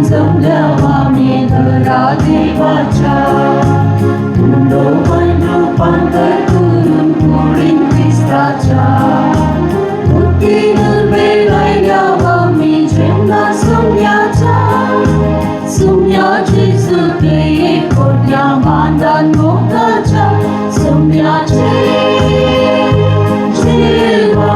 जमल्यावा मी घरा देवाच्या कुंडोवन रूपांतर करून पुढील ख्रिस्ताच्या बुद्धीनं वेगायल्यावा मी जेवणा सोन्याच्या सोन्याची सुते कोट्या मांदान मोगाच्या सोन्याचे जेवा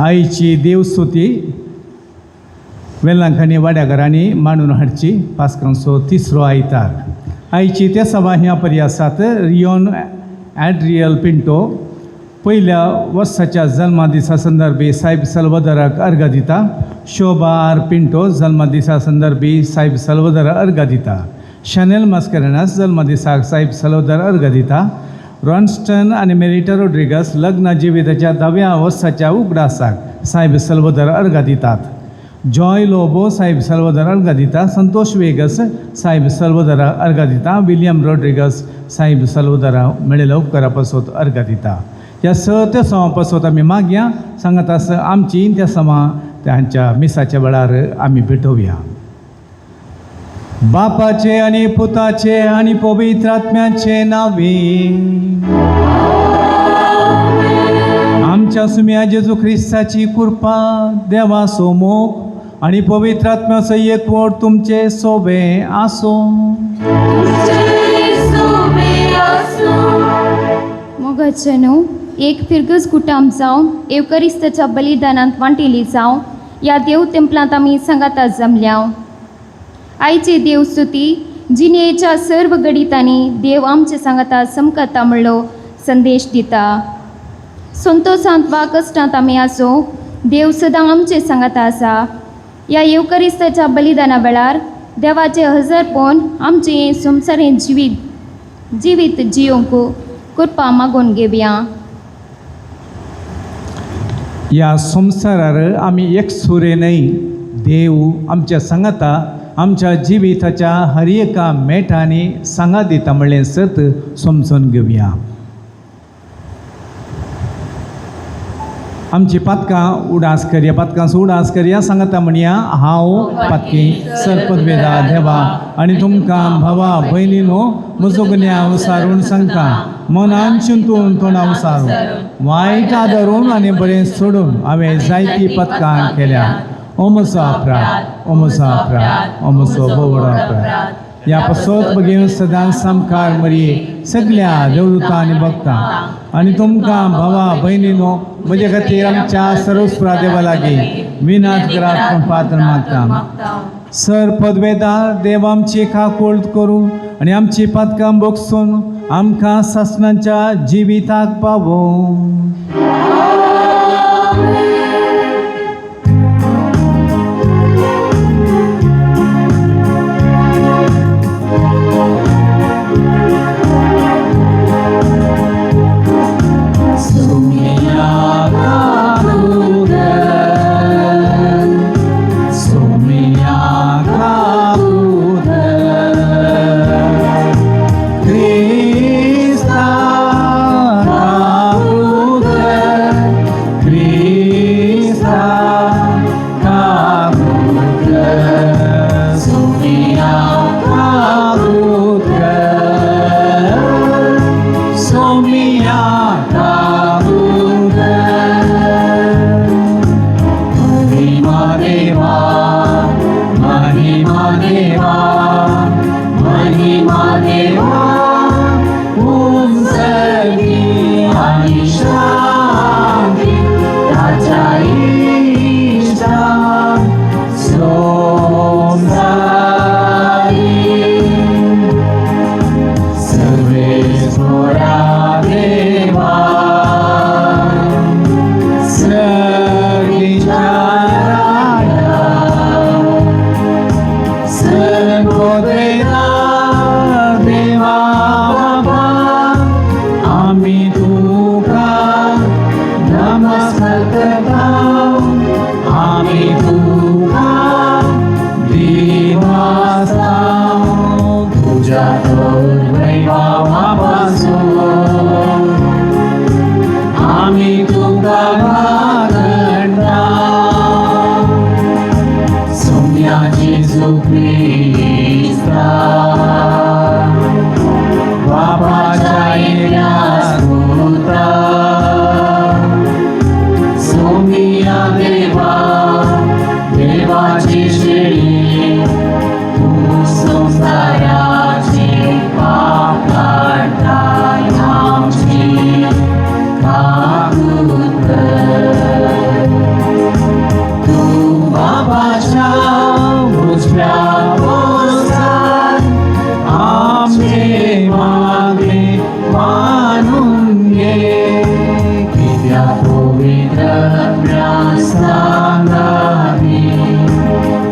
आईची देवस्तुती वेल्लांखानी वाड्याघरांनी मांडून हाडची 503 आयतार आईची त्या सभा ह्या पर्यासात रियोन ॲड्रियल पिंटो पहिल्या वर्साच्या जन्मदिसा संदर्भी साहेब सल्वदराक अर्घ दिता. शोभा आर पिंटो जन्मदिसा संदर्भी साहेब सल्वदरा अर्घ दिता. शनेल मास्करेनास जन्मदिसाक साहेब सल्वदर अर्घ दिता. रॉन्स्टन आणि मेरिटा रोड्रिगस लग्न जिविताच्या 10व्या वर्साच्या उगडासाक साहेब सल्वदर अर्घ दितात. जॉय लोबो साहेब सल्वदर अर्घ दिता. संतोष वेगस साहेब सल्वदरा अर्घ दिता. विलियम रोड्रिगस साहेब सल्वदरा मेळिल्ल्या उपकारा पासत अर्घ दिता. ह्या त्या समा पासत आमी मागया सांगत आस आमची त्या समा त्यांच्या मिसाच्या वेळार आमी भेटोवया. बापाचे आणि पुताचे आणि पवित्र आत्म्याचे नावे. आमच्या सुम्या जेजू ख्रिस्ताची कृपा देवा सोमोग आणि पवित्र आत्म्याचो एकवट तुमचे सोबे आसो. मोगाचेनो एक फिरगस कुटुंब जावन एवकरिस्ताच्या बलिदानांत वांटिली जावन ह्या देव तेंपलांत आमी सांगाता जमल्या. आयची देवस्तुती जिणेच्या सर्व गणितांनी देव आमचे सांगाता समकता म्हणलो संदेश दिता. संतोषांत वा कश्टांत आमी आसो देव सदां आमचे सांगाता आसा. ह्या एवकरिस्ताच्या बलिदाना वेळार देवाचे हजरपण आमचे संवसारें जिवीत जियोंक कृपा मागून घेवया. ह्या संवसारार आमी एक सुरेनय देव आमच्या सांगाता आमच्या जिविताच्या हर एका मेठांनी सांगा दिता म्हणलें सत समजून घेवया. आमची पातकां उडास करया. पातकांचो उडास करया. सांगता म्हणया हांव पातकी सरपदवेदा देवा आनी तुमकां भावा भयणीनो म्हजो गुन्यांव विसारून सांगता. मनान चिंतून तोंडां विसारून वायट आदरून आनी बरें सोडून हांवें जायतीं पातकां केल्या. ओमसो अपराध ओमसो अपराध ओमसो बोवडो अपराध. ह्या पासत बेगीन सदां सामकार मरये सगळ्या देवदूतां आनी भक्तां आनी तुमकां भावा भयणीनो म्हजे खातीर आमच्या सर्वस्पुरा देवा लागीं विनात करात पूण पात्र मागता. सर पदवेदार देव आमची काकूळ करूं आनी आमची पातकां बोगसून आमकां सासणांच्या जिविताक पावो. जातोर वैभवापासून आम्ही तुका भागणा सोम्याची सुप्रिस्ता बापाच्या येण्यास पुरता सोमिया देवा देवाची शेळी तू संसाराची पाप काढताय आमची काकूत कर. तू बाबाच्या उजव्या बोलतात आमचे मागे मानून घे. कित्या पवित्र सांगावी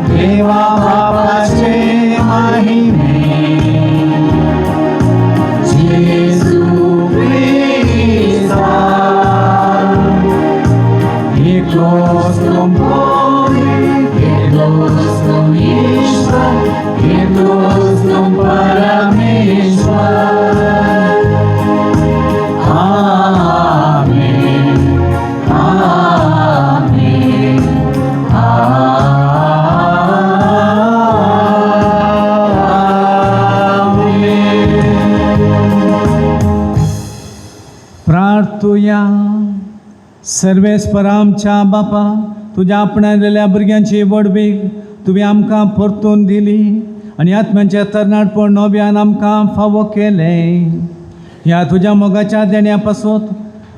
देवा बाबाचे महिमे जेसू ख्रिस्ता एकलोच तुम एकलोच तुम ईश्वर एकलोच तुम परमेश्वर. आमेन आमेन प्रार्थुया. सर्वेस्पर आमच्या बापा, तुझ्या आपणालेल्या भुरग्यांची वडवीक तुवें आमकां परतून दिली आनी आत्म्यांचें तरणाटपण नव्यान आमकां फावो केलें. ह्या तुज्या मोगाच्या देण्या पासून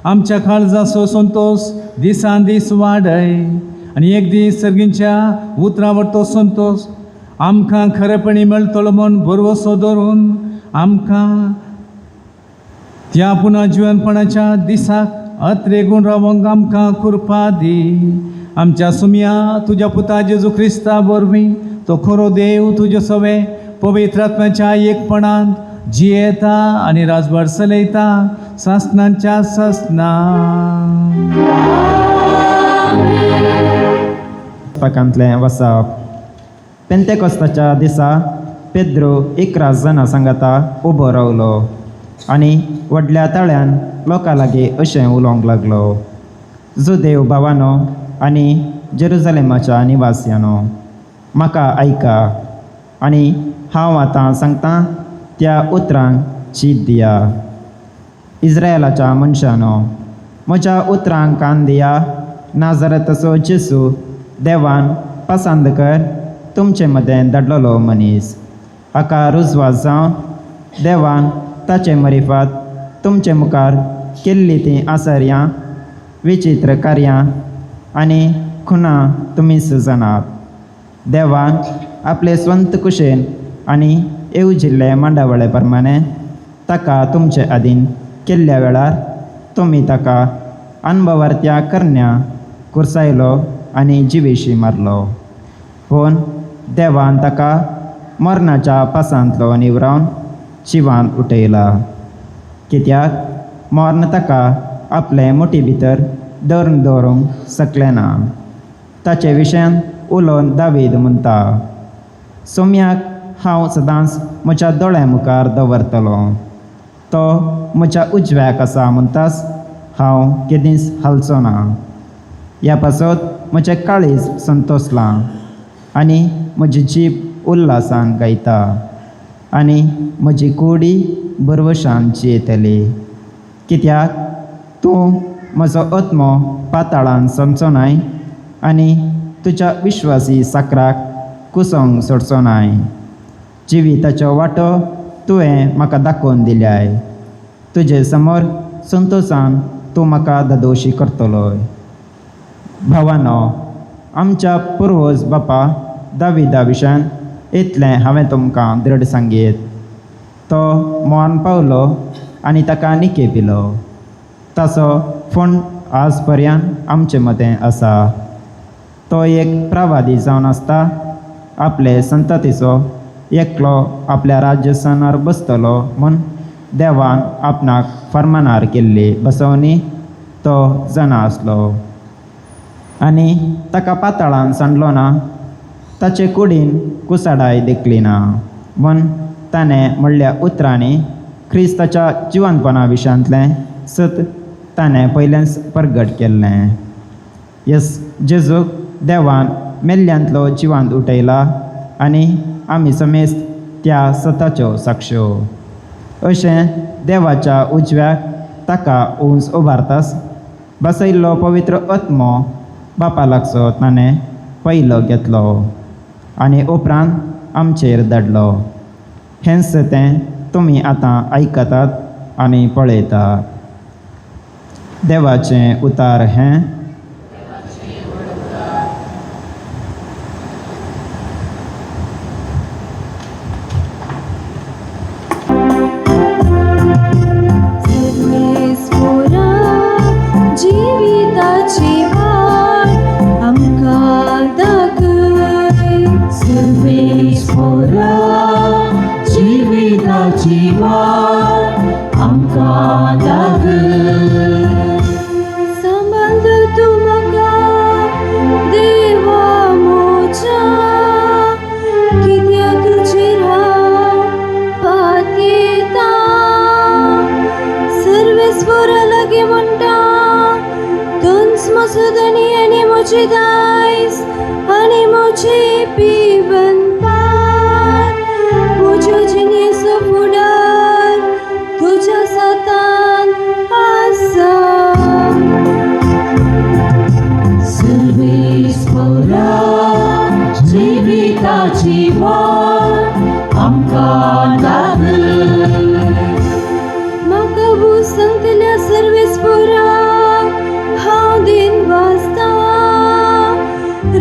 आमच्या काळजाचो संतोष दिसान दीस वाडय आनी एक दीस सर्गींच्या उतरावर तो संतोष आमकां खरेपणी मेळटलो म्हूण भरवसो धरून आमकां त्या पुन्हा जिवनपणाच्या दिसाक अत्रेगून रावंक आमकां कृपा दी. आमच्या सुम्या तुज्या पुता जेजू क्रिस्ता वरवीं तो खरो देव तुजे सवे पवित्र आत्म्याच्या एकपणांत जियेता आनी राजभर चलयता सासनांच्या सासना. पाकांतलें वचप. पेंतेकोस्ताच्या दिसा पेद्रो 11 जाणां सांगाता उबो रावलो आनी व्हडल्या ताळ्यान लोकां लागीं अशें उलोवंक लागलो. जुदेव भावानो आनी जेरुसलेमाच्या निवासियानो, म्हाका आयका आनी हांव आतां सांगतां त्या उतरांक शीत दिया. इस्रायेलाच्या मनशानो, म्हज्या उतरांक कान दिया. नाजराताचो जेसू देवान पसंद कर तुमचे मदें धाडलेलो मनीस. हाका रुजवात जावन देवान ताचे मरिफात तुमचे मुखार केल्ली तीं आसर्यां विचित्र कार्यां आनी खुनां तुमीच जाणात. देवान आपले स्वंत कुशेन आनी येवजिल्ले मांडावळे प्रमाणे ताका तुमचे आदीन केल्ल्या वेळार तुमी ताका अनभवार्थ्या करण्या कुरसायलो आनी जिवेशी मारलो. पूण देवान ताका मरणाच्या पासांतलो निवरावन जिवांत उठयला. कित्याक मरण ताका आपले मुठी भितर धरून दवरूंक शकलें ना. ताचे विशयान उलोवन दावीद म्हणटा, सोम्याक हांव सदांच म्हज्या दोळ्या मुखार दवरतलो. तो म्हज्या उजव्याक आसा म्हणटाच हांव केदींच हालचो ना. ह्या पासत म्हजें काळीज संतोसलां आनी म्हजी जीब उल्हासान गायता आनी म्हजी कुडी बरवशान जियेतली. कित्याक तूं म्हजो आत्मो पाताळान समचो नाय आनी तुज्या विश्वासी साकराक कुसोंक सोडचो नाय. जिविताचो वाटो तुवें म्हाका दाखोवन दिल्याय. तुजे समोर संतोशान तूं म्हाका दादोशी करतलोय. भावानो, आमच्या पुर्वज बापा दाविदा विशयान इतलें हांवें तुमकां दृढ सांगीत. तो मरण पावलो आनी ताका निके पिलो. ताचो फंड आज पर्यंत आमचे मदें आसा. तो एक प्रवादी जावन आसता आपले संततीचो एकलो आपल्या राज्यस्थानार बसतलो म्हूण देवान आपणाक फर्मानार केल्ली बसवणी तो जाणा आसलो. आनी ताका पाताळान सांडलो ना. ताचे कुडीन कुसाडाय देखली ना म्हूण ताणें म्हणल्या उतरांनी क्रिस्ताच्या जिवंतपणा विशयांतलें सत ताणें पयलेंच प्रगट केल्लें. जेजूक देवान मेल्ल्यांतलो जिवंत उठयला आनी आमी समेस्त त्या सताच्यो साक्षो. अशें देवाच्या उजव्याक ताका उंच उबारतास बसयल्लो पवित्र आत्मो बापा लागचो ताणें पयलो घेतलो आनी उपरांत आमचेर धाडलो. हेंच तें तुमी आतां आयकतात आनी पळयतात. देवाचें उतार हें. जिविताची वाट आमकां दाखय. सर्वेस्परा जिविताची वाट आमकां दाखय. संबंध तूं म्हाका देवा मोच्या कित्याक तुजेर हांव पातयेता. सर्वेस्परा लागीं म्हणटा तुंच म्हजो धनी आनी म्हजी दायज आनी म्हजी पिवनपार. म्हज्यो जिणेचो फुडार तुज्या हातान आसा. सर्वेस्परा जिविताची वाट आमकां दाखय. म्हाका बूज सांगतल्या सर्वेस्परा हांव दिन वाचता.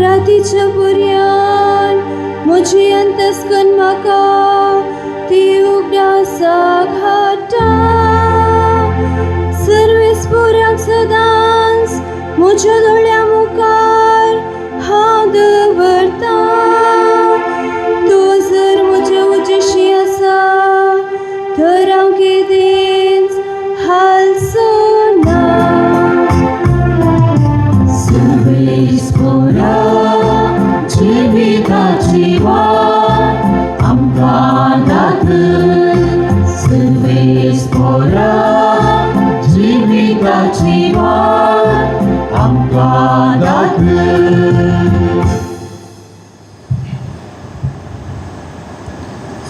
रातीच्या पर्यान म्हजी अंतस्कन म्हाका ती उगडासाक हाडटा. सर्वेस्पराक सदांच म्हज्या दोळ्या मुखार हांव दवरता. तो जर म्हजे उजेशी आसा तर हांव केदींच हालचो ना. सर्वेस्परा जिविताची वाट आमकां दाखय. सर्वेस्परा जिविताची वाट आमकां दाखय.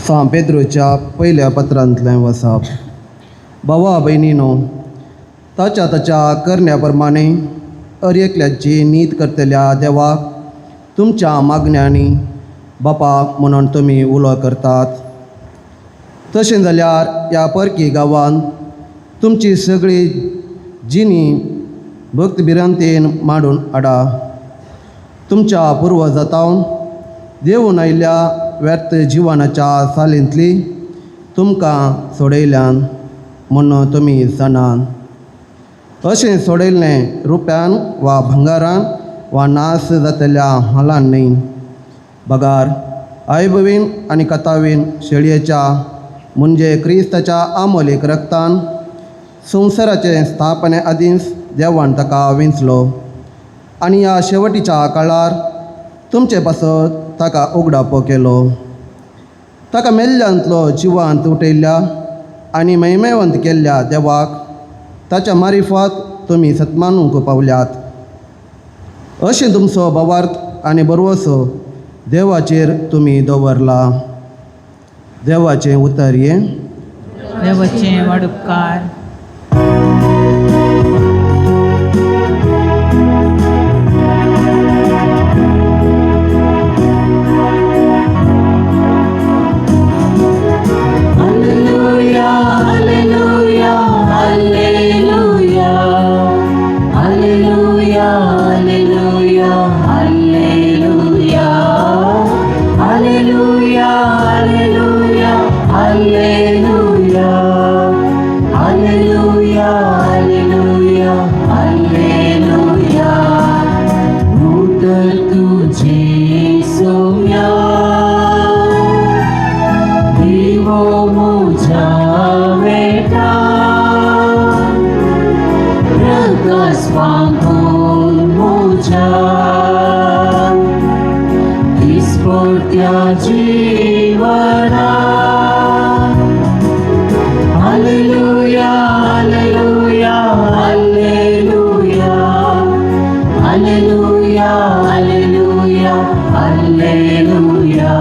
सा पेद्रोच्या पयल्या पत्रांतलें वचप. भावा भयणीनो, ताच्या करण्या प्रमाणे अर्येकल्याची नीत करतल्या देवाक तुमच्या मागण्यांनी बापा म्हणून तुमी उलो करतात. तशें जाल्यार ह्या परकी गांवांत तुमची सगळी जिणी भक्तभिरांतेन मांडून हाडा. तुमच्या पुर्वजांतावन देंवून आयिल्ल्या व्यर्थ जिवनाच्या सालींतली तुमकां सोडयल्यान म्हणून तुमी जाणात. अशें सोडयल्लें रुप्यान वा भंगारान वा नास जातल्या हालान न्ही. बगार आयबवीन आनी कथावीन शेळयेच्या म्हणजे क्रिस्ताच्या आमोलीक रक्तान संवसाराचे स्थापने आदींच देवान ताका विंचलो आनी ह्या शेवटीच्या काळार तुमचे पासत ताका उगडापो केलो. ताका मेल्ल्यांतलो जिवंत उठयल्ल्या आनी महिमेवंत केल्ल्या देवाक ताच्या मारिफात तुमी सत्मानूंक पावल्यात. अशें तुमचो भावार्थ आनी बरवसो देवाचेर तुमी दवरला. देवाचें उतर हें. देवाचें वाडुपकार. Hallelujah. जीवना हालेलुया हालेलुया हालेलुया हालेलुया हालेलुया हालेलुया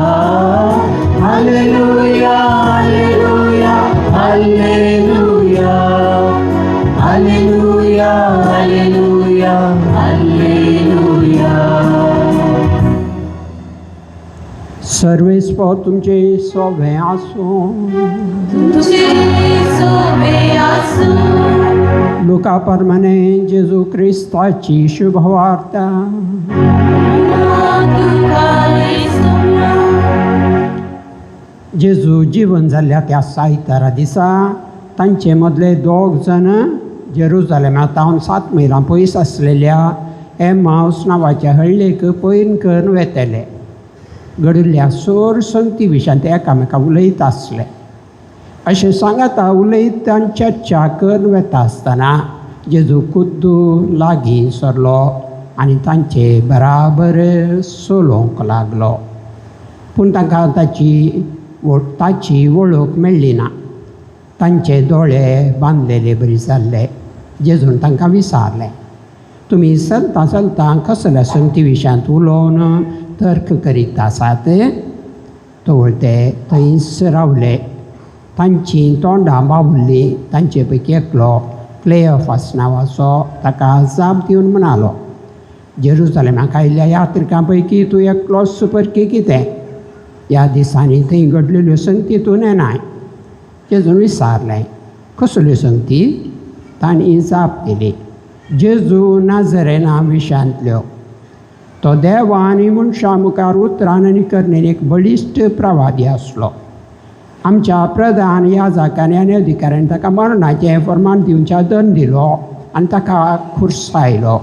हालेलुया हालेलुया हालेलुया हालेलुया हालेलुया हालेलुया सर्वेस्व तुमचे सोबे आसूं तुझे सोबे आसू लुका प्रमाणे जेजू क्रिस्ताची शुभवार्ता जेजू जीवन जाल्ल्या त्या सायतारा दिसा तांचे मदले 2 जण जेरुजालेमांतावन 7 मैलां पयस आसलेल्या एमाउस नांवाच्या हळ्ळेक पयन करून वेतेले. घडिल्ल्या सोर संगती विशयान ते एकामेकाक उलयत आसले. अशें सांगाता उलयत तांच्या च्या करून वेता आसतना जेजू खुद्दू लागीं सरलो आनी तांचे बराबर सोलोवंक लागलो. पूण तांकां ताची वळख मेळ्ळी ना. तांचे दोळे बांदलेले बरी जाल्ले. जेजून तांकां विचारलें, तुमी चलता चलता कसल्या संगती विशयांत उलोवन तर्क करीत आसात? तवळ ते थंयच रावले. तांचीं तोंडां बावल्लीं. तांचे पैकी एकलो क्लेयफास नांवाचो ताका जाप दिवन म्हणालो, जेरुजालेमाक आयिल्ल्या यात्रिकां पैकी तूं एकलोच सुपर्की कितें? ह्या दिसांनी थंय घडलेल्यो संगती तूं नेनाय. जेजून विचारलें, कसल्यो संगती? तांणी जाप दिली, जेजू नाजरेना विशयांतल्यो. तो देवा आनी मनशां मुखार उतरान आनी करण्यान एक बळिश्ट प्रवादी आसलो. आमच्या प्रधान याजकांनी आनी अधिकाऱ्यांनी ताका मरणाचें फर्माण दिवच्या दंड दिलो आनी ताका खुर्सायलो.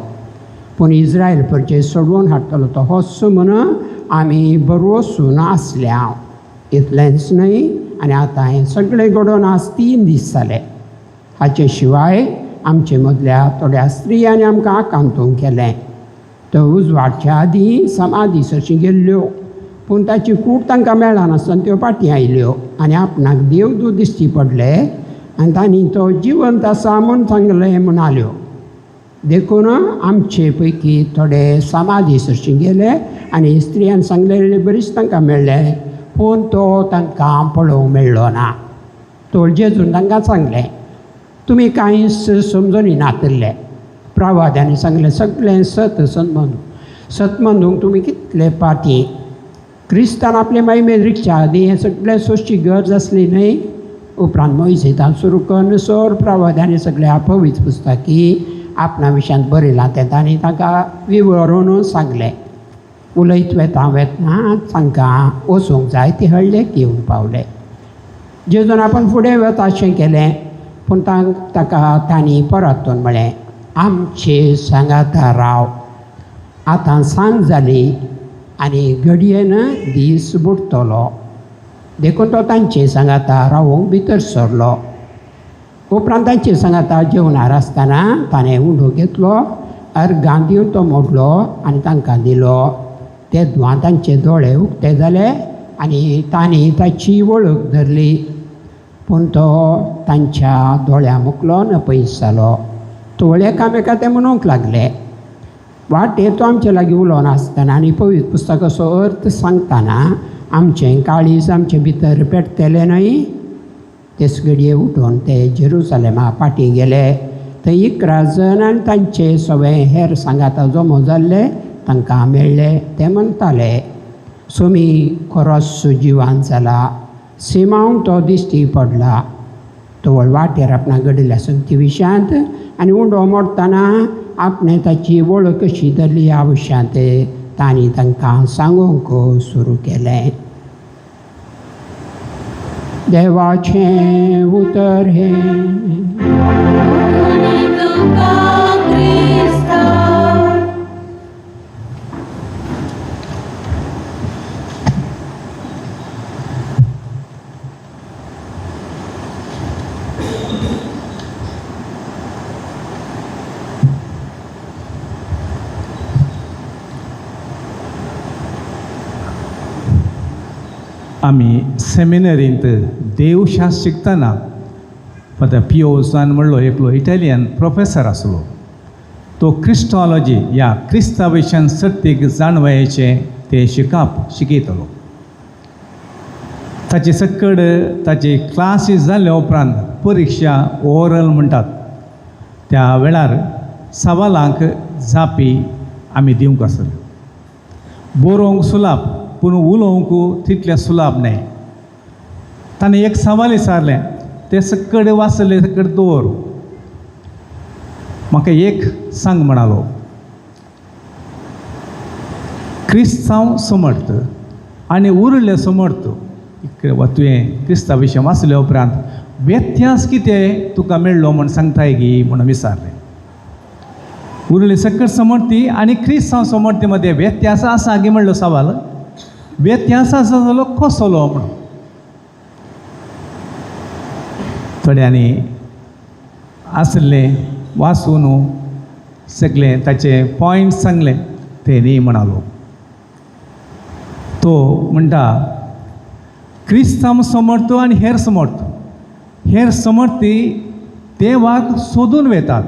पूण इस्रायल परचे सोडवून हाडटलो तो होच म्हूण आमी बरोवसून आसल्या. इतलेंच न्हय, आनी आतां हें सगळें घडोवन आज 3 दीस जाले. हाचे शिवाय आमचे मदल्या थोड्या स्त्रियांनी आमकां आकांतूंक केलें. त्यो उजवाडच्या आदीं समाधी सरशी गेल्ल्यो, पूण ताची कूड तांकां मेळनासतना त्यो फाटीं आयल्यो आनी आपणाक देवदूत दिश्टी पडले आनी तांणी तो जिवंत आसा म्हूण सांगलें म्हणाल्यो. देखून आमचे पैकी थोडे समाधी सरशी गेले आनी स्त्रियान सांगलेले बरीच तांकां मेळ्ळे, पूण तो तांकां पळोवंक मेळ्ळो ना. तो जेजून तांकां सांगलें, तुमी कांयच समजून नातरले. प्रवाद्यांनी सांगलें, सगळें सत सतमंदूंक तुमी कितले पाटी. क्रिस्तान आपले महिमेन रिक्षा आदी हें सगळें सोंसची गरज आसली न्हय. उपरांत मोइसेसान सुरू करून सोर प्रवाद्यांनी सगळ्या पवित्र पुस्तकी आपणा विशयांत बरयलां तें तांणी तांकां विवरून सांगलें. उलयत वेतना तांकां वचूंक जाय ते हळ्ळेक येवन पावले. जेजून आपण फुडें वता अशें केलें, पूण ताका तांणी परतून म्हळें, आमचे सांगाता राव. आतां सांज जाली आनी घडयेन दीस बुडतलो. देखून तो तांचे सांगाता रावूंक भितर सरलो. उपरांत तांचे सांगाता जेवणार आसतना ताणें उंडो घेतलो, अर्गां दिवन तो मोडलो आनी तांकां दिलो. ते दुआ तांचे दोळे उक्ते जाले आनी तांणी ताची वळख धरली. पूण तो तांच्या दोळ्या मुखलो न पयस जालो. तो एकामेका ते म्हणूंक लागले. वाटेर तो आमचे लागीं उलोवन आसतना आनी पवित्र पुस्तकाचो अर्थ सांगतना आमचें काळीज आमचे भितर पेटतेलें न्हय. तेच घडये उठून ते जेरुजालेमा फाटीं गेले. थंय 11 जण आनी तांचे सगळे हेर सांगाता जमो जाल्ले तांकां मेळ्ळे. ते म्हणटाले, सोमी खरोच जिवान जाला, सिमांक तो दिश्टी पडला. तो वाटेर आपणाक घडिल्ल्या संगती विशयांत आनी उंडो मोडटना आपणें ताची वळख कशी धरली ह्या विशयांत तांणी तांकां सांगूंक सुरू केलें. देवाचें उतर हें आमी सेमिनरींत देवशास्त्र शिकतना फातर पिओसान म्हणलो एकलो इटालियन प्रोफेसर आसलो. तो क्रिस्टॉलॉजी ह्या क्रिस्तांविशयन सत्येक जाणवयेचें ते शिकयतलो. ताचे सकड ताचे क्लासीस जाल्ले उपरांत परिक्षा ओरल म्हणटात त्या वेळार सवालांक जापी आमी दिवंक आसले. बरोवंक सुलाब पूण उलोवंक तितलें सुलाब न्हय. ताणें एक सवाल विचारलें, ते सकड वाचले सकड दवर, म्हाका एक सांग म्हणालो. क्रिस्तांव समर्थ आनी उरले समर्थ तुवें क्रिस्तां विशयी वाचले उपरांत व्यत्यास कितें तुका मेळ्ळो म्हूण सांगताय गी म्हणून विचारलें. उरले सकट समर्थी आनी क्रिस्तांव समर्थी मदें व्यत्यास आसा गी म्हणलो सवाल. व्यत्यास आसा जालो कसलो म्हणून. थोड्यांनी आसले वाचून सगळे ताचे पॉयंट सांगले ते न्ही म्हणालो. तो म्हणटा क्रिस्तांव समर्थ आनी हेर समर्थी देवाक सोदून वेतात.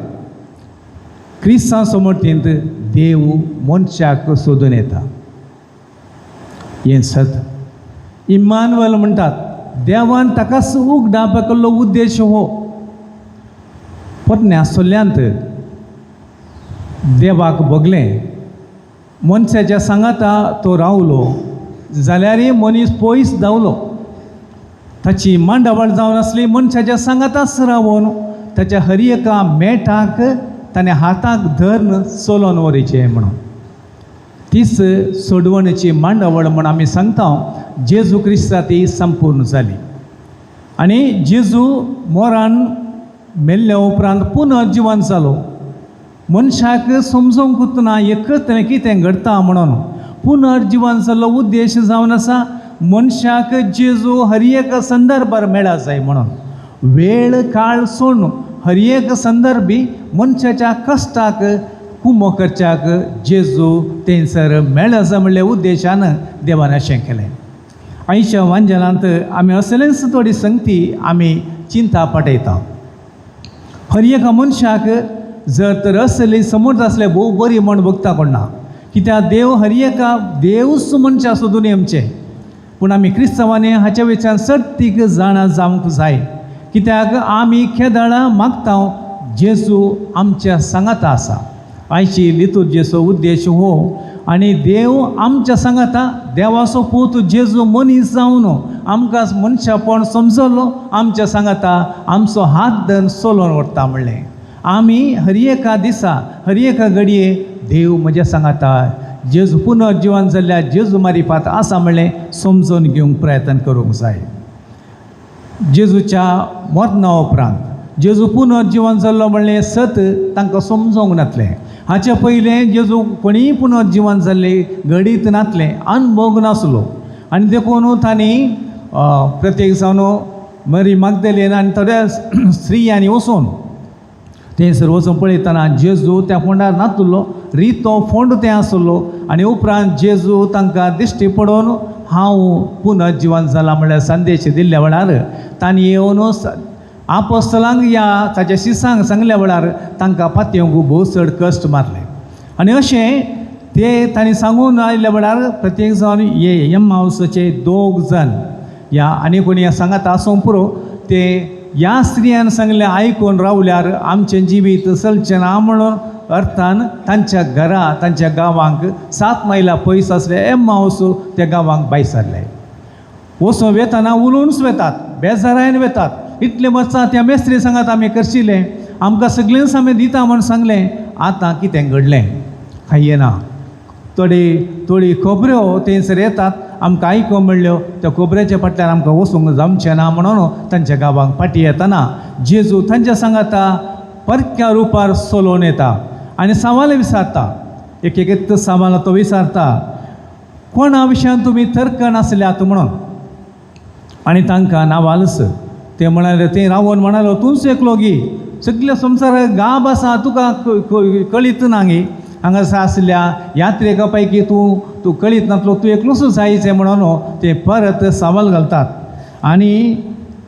क्रिस्तांव समर्थींत देव मनशाक सोदून येता. हें सत. इम्मानुएल म्हणटात देवान ताका उगडावपा केल्लो उद्देश हो. पोरण्या सोल्यांत देवाक बगलें, मनशाच्या सांगाता तो रावलो जाल्यार मनीस पयस धांवलो. ताची मांडावळ जावन आसली मनशाच्या सांगाताच रावून ताच्या हर एका मेटाक ताणें हाताक धरून चलोवन वरचें म्हणून. तीच सोडवणेची मांडावळ म्हूण आमी सांगता जेजू क्रिस्ता ती संपूर्ण जाली. आनी जेजू मोरान मेल्ल्या उपरांत पुनर्जीवन जालो. मनशाक समजोवंकूच ना एकच कितें घडटा म्हणून. पुनर्जीवन जाल्लो उद्देश जावन आसा मनशाक जेजू हर एक संदर्भार मेळा जाय म्हणून. वेळ काळ सोडून हर एक संदर्भी मनशाच्या कश्टाक कुमो करच्याक जेजू थंयसर मेळा जाय म्हणल्या उद्देशान देवान अशें केलें. आयच्या वांजेलांत आमी असलेच थोडी संगती आमी चिंता पटयता. हर एका मनशाक जर तर असली समर्थ आसले भोव बरी म्हण बगता कोण ना. कित्याक देव हर एका देवूच मनशा सोदून येवचें. पूण आमी क्रिस्तांवांनी हाच्या विचार सत्तीक जाणा जावंक जाय. कित्याक आमी केदाळा मागता जेजू आमच्या सांगाता आसा. आयची लितुर्जेचो उद्देश हो. आनी देव आमच्या सांगाता देवाचो पूत जेजू मनीस जावन आमकां मनशापण समजलो आमच्या सांगाता आमचो हात धरून चलोवन व्हरता म्हणलें. आमी हर एका दिसा हर एका घडये देव म्हज्या सांगाता जेजू पुनर्जीवन जाल्ल्या जेजू मारिफात आसा म्हणलें समजून घेवंक प्रयत्न करूंक जाय. जेजूच्या मरणा उपरांत जेजू पुनर्जीवन जाल्लो म्हणलें सत तांकां समजोंक नासलें. हाचे पयलें जेजू कोणीय पुनर्जीवन जाल्ले घडीत नासलें, अनुभव नासलो. आनी देखून तांणी प्रत्येक जावन मरी मागदलेन आनी थोड्या स्त्रियांनी वचून थंयसर वचून पळयतना जेजू त्या फोंडार नासलो, रितो फोंड तें आसलो. आनी उपरांत जेजू तांकां दिश्टी पडोवन हांव पुनर्जीवन जाला म्हणल्यार संदेश दिल्ल्या वेळार तांणी येवन आपोस्तलांक या ताच्या शिसांक सांगल्या वेळार तांकां पातयेवंक भोव चड कश्ट मारले. आनी अशें ते तांणी सांगून आयिल्ल्या वेळार प्रत्येक जावन एम्माऊसाचे 2 जण या आनी कोणी सांगात आसूं पुरो ते ह्या स्त्रियान सांगलें आयकून रावल्यार आमचें जिवीत चलचें ना म्हणून अर्थान तांच्या घरा तांच्या गांवांक 7 मैला पयस आसले एम्माऊस त्या गांवांक भायर सरले. वचून वेताना उलोवनच वेतात, बेजारायन वेतात. इतलें वचता त्या मेस्त्री सांगात आमी करशिल्लें, आमकां सगळेंच आमी दिता म्हूण सांगलें. आतां कितें घडलें कांय येना. थोडी खबऱ्यो थंयसर येतात, आमकां आयकूंक मेळ्ळ्यो. त्या खबऱ्याच्या फाटल्यान आमकां वचूंक जमचें ना म्हणून तांच्या गांवांक फाटी येतना जेजू तांच्या सांगाता परक्या रुपार चलोवन येता आनी सवाल विचारता. एक सवाल तो विचारता, कोणा विशयान तुमी तर्क नासल्यात म्हणून. आनी तांकां नावालस ते म्हणाले, ते रावून म्हणालो तूंच एकलो गी, सगळे संवसार गाब आसा तुका कळीत ना गी. हांगासर आसल्या यात्रेका पैकी तूं कळीत नासलो तूं एकलोसूच जायचें म्हणून ते परत सवाल घालतात आनी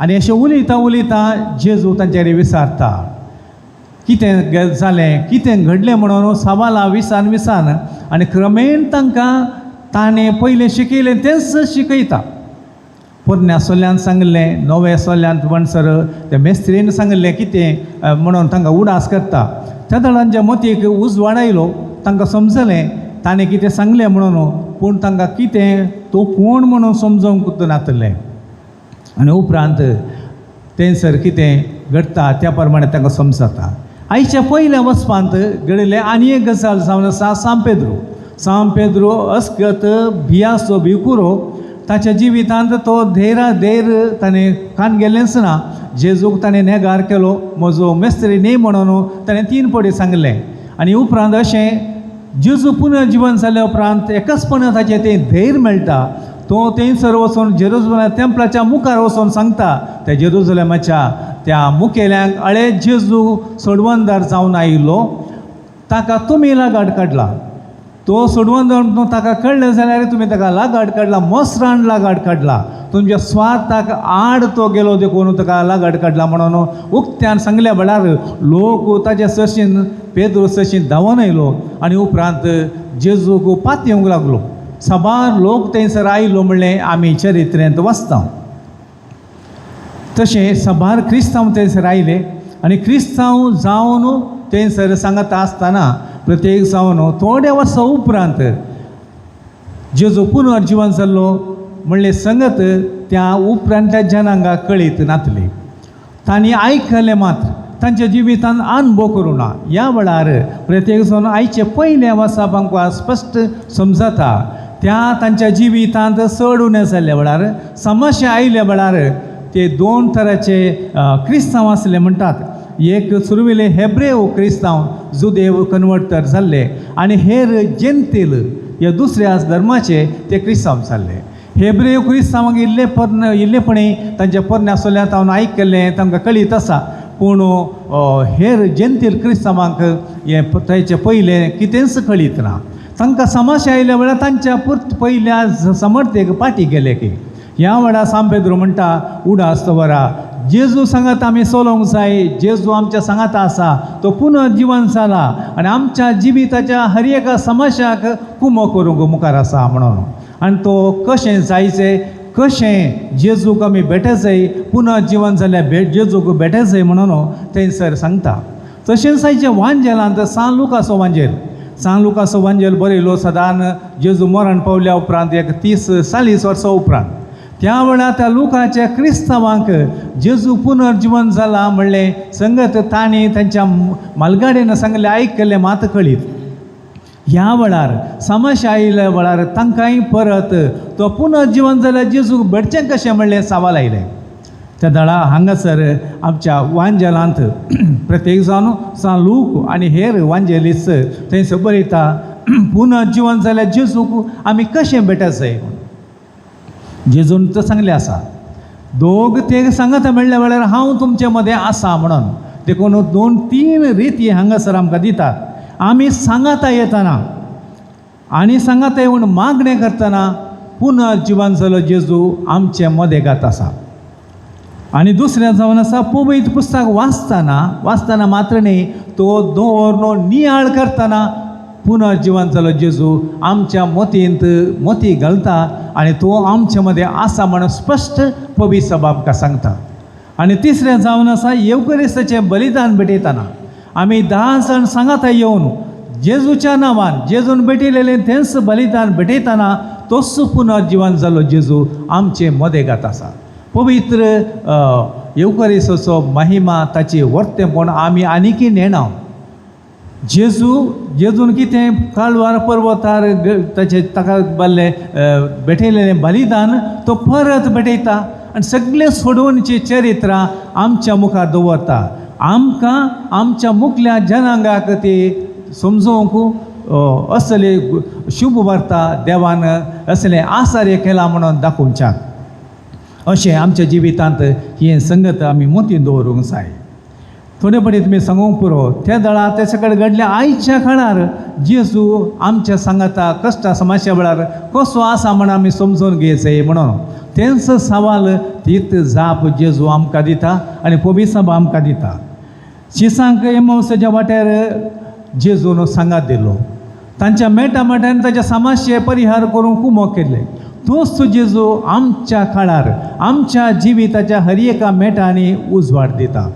अशें उलयता जेजू तांचेर विचारता कितें जालें कितें घडलें म्हणून सवालां विसान आनी क्रमेण तांकां ताणें पयलें शिकयलें तेंच शिकयता. पोरण्या सोल्यान सांगलें नव्या सोल्यांत म्हणसर त्या मेस्त्रीन सांगलें कितें म्हणून तांकां उडास करता. त्या दळांच्या मतीक उजवाड आयलो तांकां समजलें ताणें कितें सांगलें म्हणून पूण तांकां कितें तो कोण म्हणून समजोवंक नासलें आनी उपरांत तेंसर कितें घडटा त्या प्रमाणे तांकां समजता. आयच्या पयल्या वचपांत घडिल्लें आनी एक गजाल जावन आसा सांव पेद्रो अस्कत भियासो भिकुरो ताच्या जिवितांत तो धैर्य ताणें कान गेल्लेंच ना. जेजूक ताणें नेगार केलो म्हजो मेस्त्री न्ही म्हणून ताणें 3 फावटी सांगलें आनी उपरांत अशें जेजू पुनर्जीवन जाल्या उपरांत एकचपणान ताचें तें धैर्य मेळटा. तो थंयसर वचून जेरुसलेम टेंपलाच्या मुखार वचून सांगता त्या जेरुसलेमाच्या त्या मुखेल्यांक अळे जेजू सोडवंदार जावन आयिल्लो ताका तुमी लागाड काडला. तो सोडवंदार ताका कळ्ळें जाल्यार तुमी ताका लागाड काडला मोसरान लागाड काडला. तुमच्या स्वार्थाक आड तो गेलो देखून ताका लागाड काडला म्हणून उक्त्यान सांगल्या वेळार लोक ताच्या सरशीन पेद्रो सरशीन धांवन आयलो आनी उपरांत जेजूक पात येवंक लागलो. सबार लोक थंयसर आयलो म्हणलें आमी चरित्रेंत वाचता. तशें सबार क्रिस्तांव थंयसर आयले आनी क्रिस्तांव जावन थंयसर सांगता आसतना प्रत्येक जावन थोड्या वर्सां उपरांत जेजू पुनर्जीवन जाल्लो म्हणलें संगत त्या उपरांतल्या जनांक कळीत नासली. तांणी आयकलें मात्र तांच्या जिवितांत अनुभव करूं ना. ह्या वेळार प्रत्येक जावन आयचे पयले वचप आमकां स्पश्ट समजता त्या तांच्या जिवितांत चड उणें जाल्ल्या वेळार समस्या आयल्या वेळार ते 2 तराचे क्रिस्तांव आसले म्हणटात. एक सुरविले हेब्रेव क्रिस्तांव जुदेव कन्वर्टर जाल्ले आनी हेर जेंतील ह्या दुसऱ्या धर्माचे ते क्रिस्तांव जाल्ले. हेब्रेव क्रिस्तांवांक इल्लेपणी तांच्या पोरण्या सोल्यांत हांव आयकल्लें तांकां कळीत आसा पूण हेर जेंतील क्रिस्तांवांक हे ताचे पयलें कितेंच कळीत ना. तांकां समस्या आयल्या वेळार तांच्या पयल्या समर्थेक फाटी गेले की ह्या वेळार सांव पेद्रो म्हणटा उडास वरा जेजू सांगात आमी चलोवंक जाय. जेजू आमच्या सांगाता आसा तो पुनर्जीवन जाला आनी आमच्या जिविताच्या हर एका समस्याक कुमो करूंक मुखार आसा म्हणून आनी तो कशें जायचें कशें जेजूक आमी भेटचें पुनर्जीवन जाल्यार जेजूक भेटचें म्हणून थंयसर सांगता. तशेंच आयच्या वांजेलांत सांव लुकासो वांजेल बरयलो सदान जेजू मरण पावल्या उपरांत एक 30-40 वर्सां उपरांत त्या वेळार त्या लुकाच्या क्रिस्तांवांक जेजू पुनर्जीवन जाला म्हणलें संगत तांणी तांच्या मालगाडेन सांगलें आयकलें मात कळीत. ह्या वेळार समस्या आयल्या वेळार तांकांय परत तो पुनर्जीवन जाल्यार जेजूक भेटचें कशें म्हणलें सवाल आयलें. त्या दळा हांगासर आमच्या वांजेलांत प्रत्येक जावन सांव लूक आनी हेर वांजेलिस्ट थंयसर बरयता पुनर्जीवन जाल्यार जेजूक आमी कशें भेटचें. जेजून तर सांगलें आसा दोग ते सांगता म्हणल्या वेळार हांव तुमचे मदें आसा म्हणून देखून 2-3 रिती हांगासर आमकां दितात. आमी सांगाता येतना आनी सांगाता येवन मागणें करतना पुनर्जीवन जालो जेजू आमचे मदेगात आसा. आनी दुसरें जावन आसा पवित्र पुस्तक वाचतना मात्र न्ही तो दवरलो नियाळ करतना पुनर्जीवन जालो जेजू आमच्या मोती घालता आनी तो आमचे मदें आसा म्हणून स्पश्ट पवित्र सभा आमकां सांगता. आनी तिसरें जावन आसा येवकरिस्ताचें बलिदान भेटयतना आमी 10 जाण सांगाता येवन जेजूच्या नांवान जेजून भेटयलेलें तेंच बलिदान भेटयतना तोच पुनर्जीवन जालो जेजू आमचे मदेगात आसा. पवित्र येवकरिस्ताचो महिमा ताची वर्तेपण आमी आनीकी नेणाव. जेजून कितें काळवार पर्वतार ताका भेटयलेलें बलिदान तो परत भेटयता आनी सगळे सोडवणीची चरित्रां आमच्या मुखार दवरता. आमकां आमच्या मुखल्या जनांगाक ती समजोवंक असले शुभ वार्ता देवान असलें आसार्य केलां म्हणून दाखोवच्याक अशें आमच्या जिवितांत ही संगत आमी मोतीन दवरूंक जाय. थोडे पडे तुमी सांगूंक पुरो त्या दळा तेच्या कडेन घडल्या आयच्या काळार जेजू आमच्या सांगाता कश्टा समस्या वेळार कसो आसा म्हण आमी समजून घेयचें म्हणून तेंचो सवाल तीच जाप जेजू आमकां दिता आनी पवित्र सभा आमकां दिता. शिसांक एमावसाच्या वाट्यार जेजून सांगात दिलो तांच्या मेटान ताच्या समस्ये परिहार करूंक कुमो केले. तोच जेजू आमच्या काळार आमच्या जिविताच्या हर एका मेटांनी उजवाड दिता.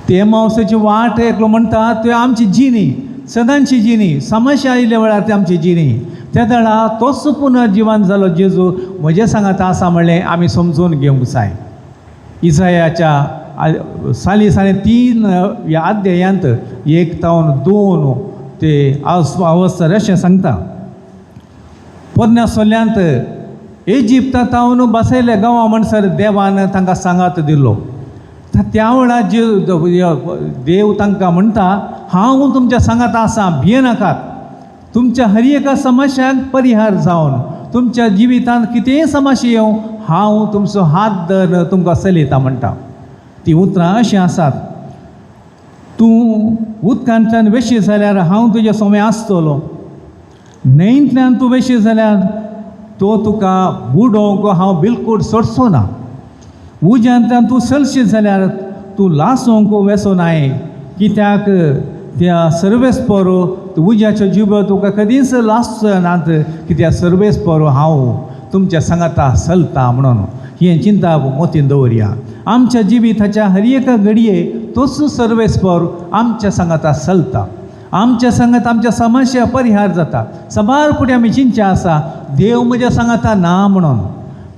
ते एमावसाची वाट एकलो म्हणटा त्यो आमची जिणी सदांची जिणी समस्या आयिल्ल्या वेळार ती आमची जिणी त्या दळा तोच पुनर्जीवन जालो जेजू म्हजे सांगात आसा म्हणलें आमी समजून घेवंक जाय. इसायाच्या साली 3:3 ह्या अध्यायांत 1-2 ते अवस्था अशें सांगता. पोरण्या सोल्यांत इजिप्तांत तावन बसयले गांवा म्हणसर देवान तांकां सांगात दिलो. त्या वेळार देव तांकां म्हणटा हांव तुमच्या सांगात आसा भिये नाकात. तुमच्या हर एका समस्याक परिहार जावन तुमच्या जिवितांत कितेंय समस्या येवं हांव तुमचो हात धर तुमकां चलयता म्हणटा. ती उतरां अशीं आसात. तूं उदकांतल्यान वेशी जाल्यार हांव तुजे सोमे आसतलो. न्हंयेंतल्यान तूं वेशी जाल्यार तो तुका बुडोवंक हांव बिलकूल सोडचो ना. उज्यांतल्यान तूं चलशीत जाल्यार तूं लासूंक वेसो नाय कित्याक त्या सर्वेस्पर उज्याच्यो जिबो तुका कधीच लासचो नात कित्याक सर्वेस्पर हांव तुमच्या सांगाता चलता म्हणून ही चिंता मोतीन दवरया. आमच्या जिविताच्या हर एका घडये तोच सर्वेस्पर आमच्या सांगाता चलता. आमच्या सांगात आमच्या समस्या परिहार जाता. सबार फुडें आमी चिंतचे आसा देव म्हज्या सांगाता ना म्हणून.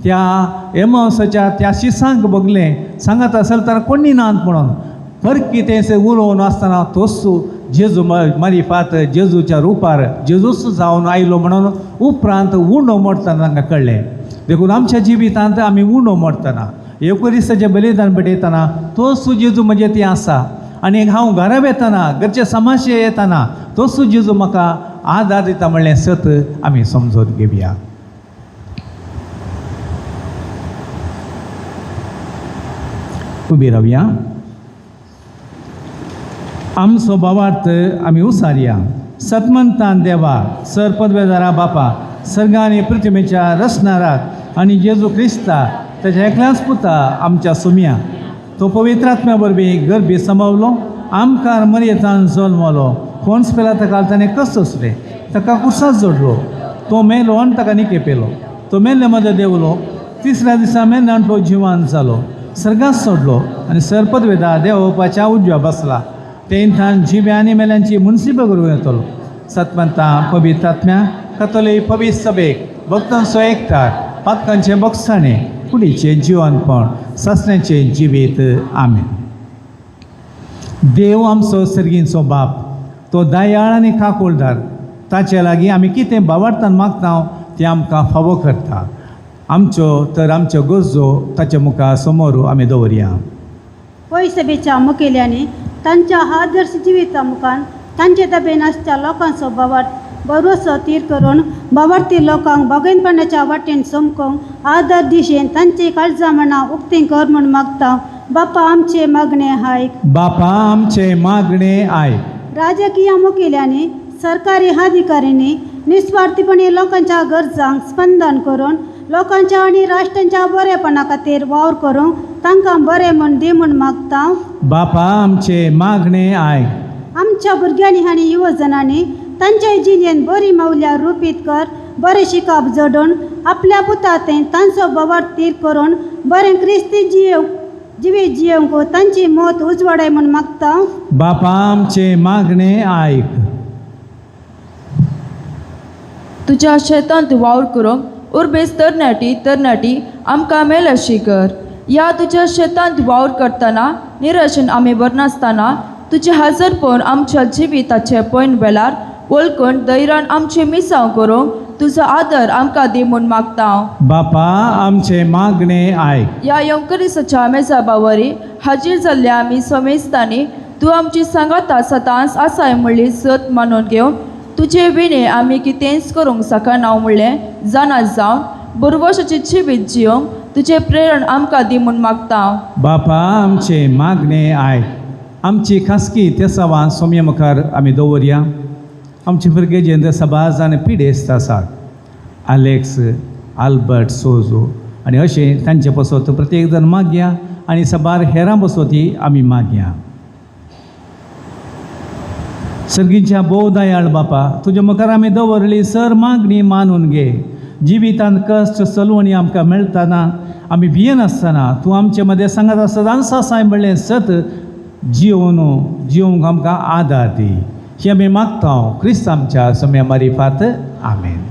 त्या एमावसाच्या त्या शिसांक बगलें सांगाता चलतना कोणी नात म्हणून फरक कितें उलोवन आसतना तोच जेजू मारिफात जेजूच्या रुपार जेजूच जावन आयलो म्हणून उपरांत उणो मोडतना तांकां कळ्ळें. देखून आमच्या जिवितांत आमी उणो मोडतना एकुरिसाचें बलिदान भेटयतना तोच जेजू म्हणजे ती आसा. आनी हांव घरा वेतना घरचे समस्या येतना तोच जेजू म्हाका आदार दिता म्हणलें सत आमी समजून घेवया. उबी रावया. आमचो भावार्थ आमी उसारया. सतमंतान देवा सर पदवेदारा बापा सर्ग आनी पृथ्वीच्या रचणाराक आनी जेजू क्रिस्ता ताच्या एकल्याच पुता आमच्या सुम्या तो पवित्र आत्म्या वरवीं गर्भी समवलो आमकां मर्येतान जल्मलो कोन्स पेला ताका ताणें कस सोंसले ताका कुर्सात जोडलो तो मेलो आनी ताका निके पेलो तो मेल्ले मदें देवलो 3ऱ्या दिसा मेल्ल्यान तो जिवान जालो सर्गास सोडलो आनी सरपदवेदा देवोपाच्या उजव्या बसला. तेन्थान जिव्या आनी मेल्यांची मुन्सिपल करूं येतलो. सतमंता पवित्र आत्म्या कतोलीक पवित्र सभेक भक्तांचो एकठार पातकांचें बगसाणें कुडीचें जिवनपण ससण्याचें जिवीत आमेन. देव आमचो सर्गींचो बाप तो दयाळ आनी काकुळदार ताचे लागीं आमी कितें भावार्थान मागता तें आमकां फावो करता. आमच्यो गरजो ताच्या मुखार समोर आमी दवरया. पय सभेच्या मुखेल्यांनी तांच्या आदर्श जिविता मुखार तांचे ताब्यान आसच्या लोकांचो भावार्थ भरवसो तीर करून भावार्थी लोकांक भोगेनपणाच्या वाटेन समकोवंक आदर दिशेन तांची काळजा मना उक्ती कर म्हूण मागता. बापा आमचे मागणे आयक. बापा आमचे मागणे आयक. राजकीय मुखेल्यांनी सरकारी अधिकाऱ्यांनी निस्वार्थीपणे लोकांच्या गरजांक स्पंदन करून लोकांच्या आनी राष्ट्रांच्या बरेपणा खातीर वावर करूंक तांकां बरें म्हूण दी म्हूण मागता. बापा आमचे मागणे आयक. आमच्या भुरग्यांनी आनी युवजनांनी तांच्या जिणेन बरी मौल्यां रुपीत कर बरें शिकप जोडून आपल्या पुतातें तांचो भावार्थ तीर करून बरें क्रिस्ती जिवीत जियोंक तांची मोत उजवाडाय म्हूण मागता. बापा आमचे मागणे आयक. तुज्या शेतांत वावर करूंक उर्बेस तरणाटी आमकां मेलशी कर. या तुज्या शेतांत वावर करतना निराशेन आमी बरें नासतना तुजें हजरपण आमच्या जिविताचे पॉयंट वेळार वळखून धैर्यान आमची मिसांव करूंक तुजो आदर आमकां दी म्हूण मागता. बापा आमचे मागणे आयक. या येवकरीसाच्या मेजाबावरी हाजीर जाल्ल्या आमी समेस्तांनी तूं आमची सांगाता सदांच आसाय म्हणली सत मानून घेवन तुजे विणे आमी कितेंच करूंक शकना म्हणलें जाणात जावन बुरवशाची जिवीत जियोंक तुजें प्रेरण आमकां दी म्हूण मागता. बापा आमचे मागणे आयक. आमची खासगी त्या सभा सोम्य मुखार आमी दवरया. आमचे भुरगे जे सभाज आनी पिडेस्त आसात, आलेक्स, आल्बर्ट, सोजो आनी अशें तांचे पसत प्रत्येक जण मागया आनी सभार हेरां बसोती आमी मागया. सर्गीच्या भोव दयाळ बापा, तुज्या मुखार आमी दवरली सर मागणी मानून घे. जिवितांत कश्ट चलवणी आमकां मेळटाना, आमी भियेन आसतना तूं आमचे मदें सांगत आसतना सासाय म्हणलें सत जिवंक आमकां आदार दी. ही आमी मागता क्रिस्त आमच्या सोम्या मारिफात. आमेन.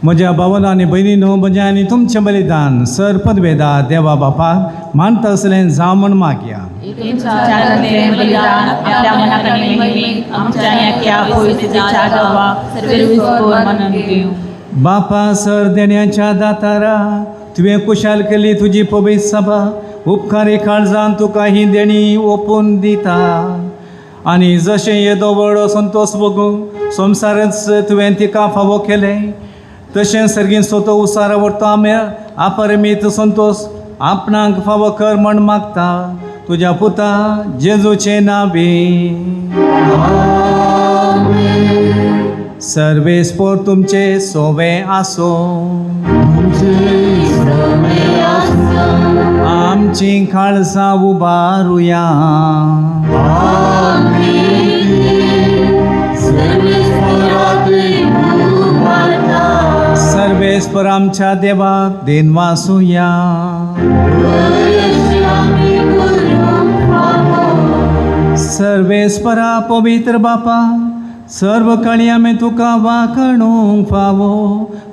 म्हज्या भावांनो आनी भयणीनो, म्हजें आनी तुमचें बलिदान सर पदवेदा देवा बापाक मानता असलें जावं म्हण मागया. बापा सर देण्याच्या दातारा, तुवें कुशाल केली तुजी पवित्र सभा. उपकारी काळजान तुका ही देणी ओपून दिता आनी जशें येदो व्हडलो संतोष भोगूंक संवसारच तुवें तिका फावो केलें, तशें सर्गीन सोतो उसार व्हरता आमी अपरिमीत संतोष आपणाक फावो कर म्हण मागता तुज्या पुता जेजूचे नांवे. सर्वेस्पोर तुमचे सोवे आसो. आमची काळजां उबारुया. सर्वेस्पर आमच्या देवाक देन वासुया. सर्वेस्परा पवित्र बापा, सर्व काळी आमी तुका वाखणूंक फावो.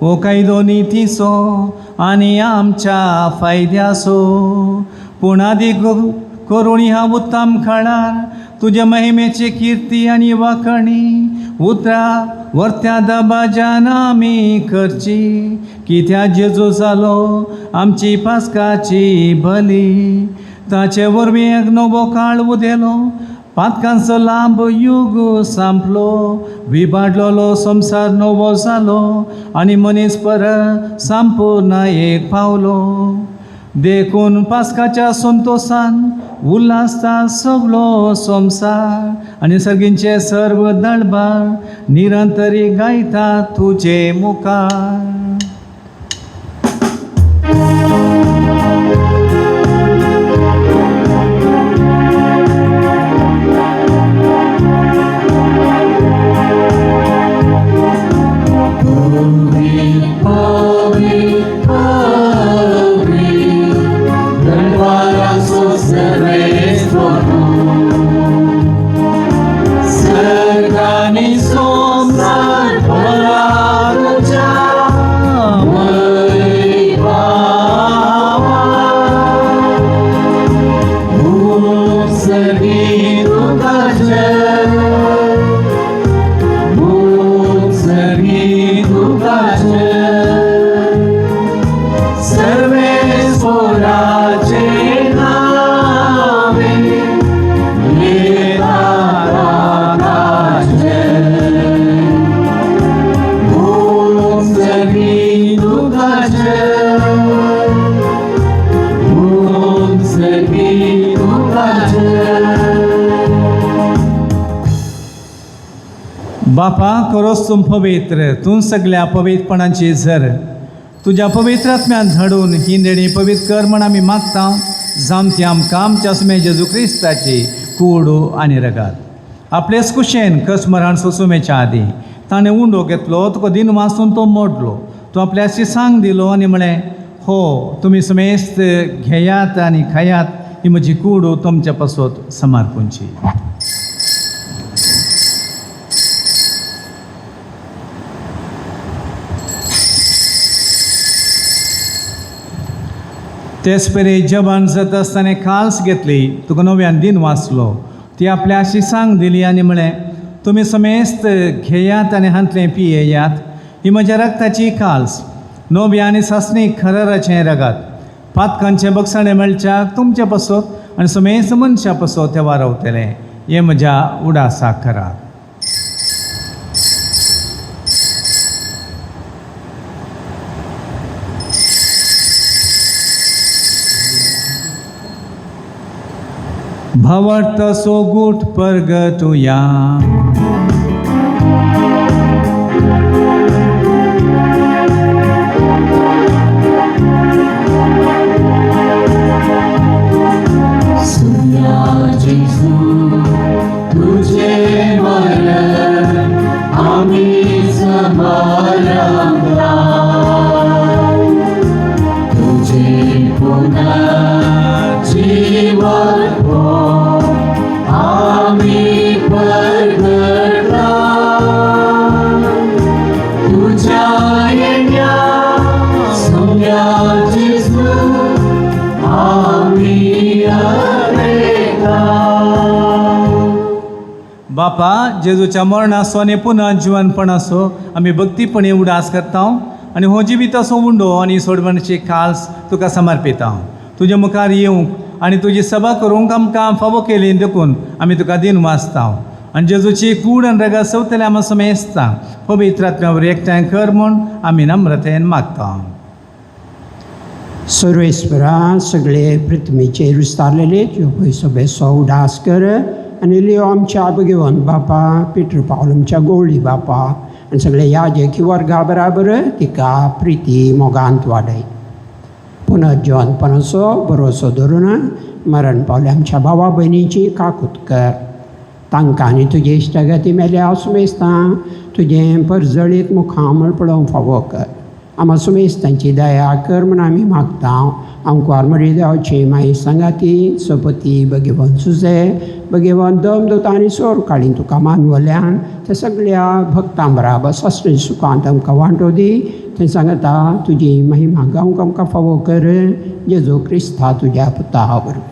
हो कायदो नितीचो आनी आमच्या फायद्याचो, पूण आदी करुणी ह्या उत्तम काळार तुझ्या महिमेची कीर्ती आणि वाखणी उतरा वर्त्या दबाजान आमी करची कित्या जेजू जालो आमची पास्काची बली ताचे वरवीं एक नवो काळ उदेलो पातकांचो लांब युग संपलो विबाडलेलो संसार नवो जालो आनी मनीस परत संपूर्ण एक पावलो देखून पास्काच्या संतोषान उल्हासता सगळो संसार आनी सर्गींचे सर्व दळबार निरंतरी गायता तुजे मुखार. बापा करोस तुम पवित्र तूं सगळ्या पवित्रपणाची झर तुझ्या पवित्र आत्म्यान धाडून ही देणी पवित्र कर म्हण आमी मागता जावन ती आमकां आमच्या सुमे जेजू क्रिस्ताची कूड आनी रगात आपलेच कुशेन कस मरण सुसुमेच्या आदी ताणें उंडो घेतलो तुका दिन वाचून तो मोडलो तूं आपल्याशी सांग दिलो आनी म्हळें हो तुमी समेस्त घेयात आनी खायात ही म्हजी कूड तुमच्या पासत समर्पूंची. तेच परे जबान जाता आसतना काल्स घेतली तुका नव्यान दिन वाचलो ती आपल्याशी सांग दिली आनी म्हळें तुमी समेस्त घेयात आनी हांतलें पियेयात ही म्हज्या रक्ताची काल्स नव्या आनी सासणीक खरराचें रगात पातकांचें बगसाणें मेळच्याक तुमचे पासत आनी समेस्त मनशा पासत ते वारवतलें हें म्हज्या उडासाक करात. भावार्थ सो गुट परगटुया तुझे मरण आम्ही समारंभला तुझे पुन्हा जीवन हो आम्ही परगटला तुझ्या येण्या सोन्या जेजू आम्ही अरेका. बापा जेजूच्या मरणाचो आनी पुन्हा जिवनपणाचो आमी भक्तीपणे उडास करता आनी हो जिविताचो उंडो आनी सोडवणेची काल्स तुका समर्पिता. तुज्या मुखार येवंक आनी तुजी सभा करूंक आमकां फावो केली देखून आमी तुका दिन वाचता आनी जेजूची कूड आनी रगत सवतले आमी समेस्ता पवित्र आत्म्यावर एकठांय कर म्हूण आमी नम्रतेन मागता. सर्वेस्परा सगळे पृथ्वीचेर विस्तारलेले तुझे सभेचो उडास कर आनी लियो आमच्या भगवंत बापा पितृ पावल आमच्या गवळी बापा आनी सगळे याजकी वर्गा बराबर तिका प्रिती मोगांत वाडय. पुनर्जीवनपणाचो भरोसो धरून मरण पावले आमच्या भावा भयणीची काकूत कर तांकां आनी तुजे इश्टगती मेले हांव सुमेस्ता तुजें परजळीत मुखामळ पळोवंक फावो कर. आम्हा सुमेस्तांची दया कर म्हूण आमी मागता. आमकां मरी देवाची माई सांगाती सपती भगवंत सुजे भगवंत दमदूत आनी सोर काळी तुका मानवल्यान त्या सगळ्या भक्तां बराबर सस्त्री सुखांत आमकां वांटो दी. थंय सांगता तुजी महिमा गावंक आमकां फावो कर जेजू क्रिस्ता तुज्या पुता बरोबर.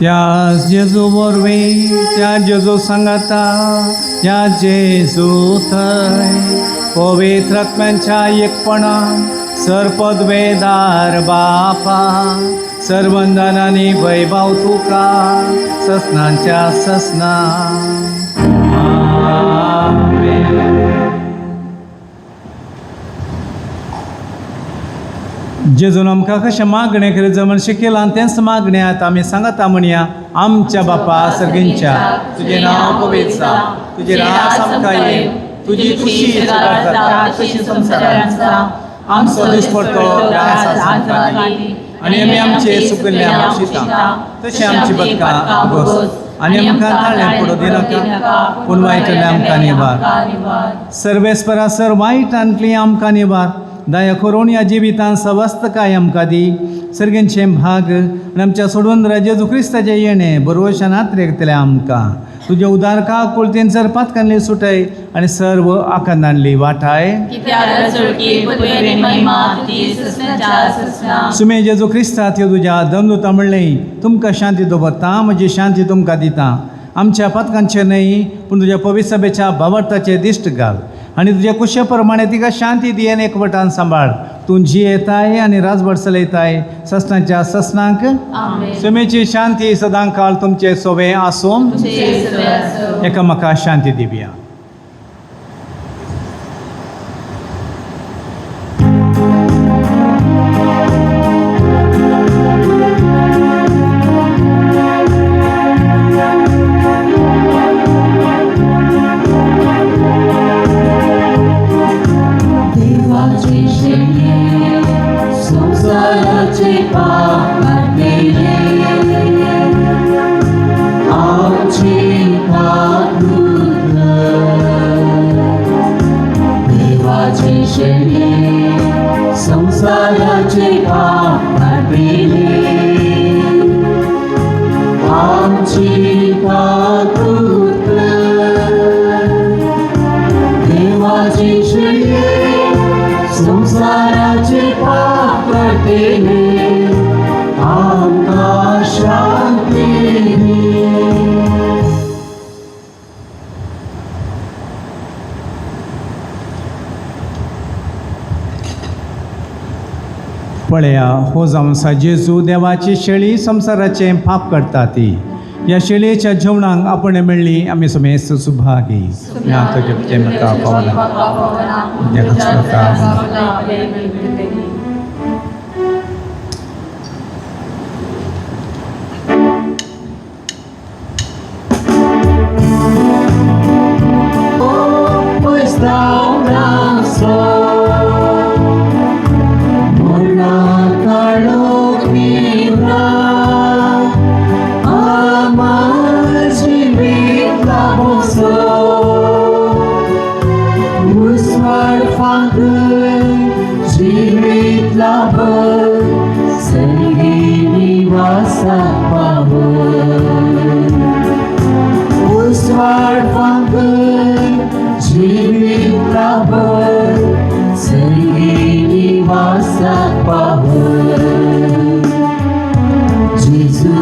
त्या जेजू वरवीं त्या जेजू सांगाता त्या जेजू थंय पवित्र आत्म्यांच्या एकपणान सरपदवेदार बापा सर्वंदनांनी वैभव तुका ससनांच्या ससना जेजून आमकां कशें मागणें करीत जमन शिकयलां तेंच मागण्यांत आमी सांगता म्हणया आमच्या बापा सर्गींच्या तुजें नांव पवित्र जावं तुजें रास आमकां येवं तुजी खुशी जाता तशी संवसारांत जावं आमचो दिसपडटो त्रास आमकां दी आनी आमी आमचे सुकल्ल्या शिता तशें आमची बदकां आगोस आनी आमकां ताळ्यां पडूं दिनाका पूण वायटांतल्यान आमकां निवार सर्वेस्परा सर वायटांतली आमकां निवार दया करून या जिवितांत सवस्थकाय आमकां दी सर्गेंचे भाग आनी आमच्या सोडून जेजू क्रिस्ताचें येणें बरोवशान आत्रेकतलें आमकां तुज्या उदारका कुळतीन सरपात काडली सुटय आनी सर्व आकांदांतली वाटाय सुमे जेजू क्रिस्ता त्यो तुज्या दमदूता म्हणलें तुमकां शांती दवरता म्हजी शांती तुमकां दिता आमच्या पथकांचेर न्हय पूण तुज्या पवित्र सभेच्या भावार्थाचेर दिश्ट घाल आनी तुज्या कुशे प्रमाणे तिका शांती दियेन एकवटान सांबाळ तूं जियेताय आनी राजभर चलयताय ससनांच्या ससनांक सुमेची शांती सदां काळ तुमचे सोबे आसूं एकामेकाक शांती दिवया. संसाराचे पाप काढले आमचे पाप धुतले देवाचे शरीर संसाराचे पाप काढले आमचे पाप धुतले देवाचे शरीर संसाराचे पाप काढले आमकां शांती दी. पळया हो जावन आसा जेजू देवाची शेळी संसाराचें पाप काडटा ती ह्या शेळयेच्या जेवणाक आपण मेळ्ळी आमी समेस्त सुभागी म्हाका पावला जीवित लाभर सर्गी निवासात पावर उसवाड फांकर जीवित लाभर सर्गी निवासात पावर जेजू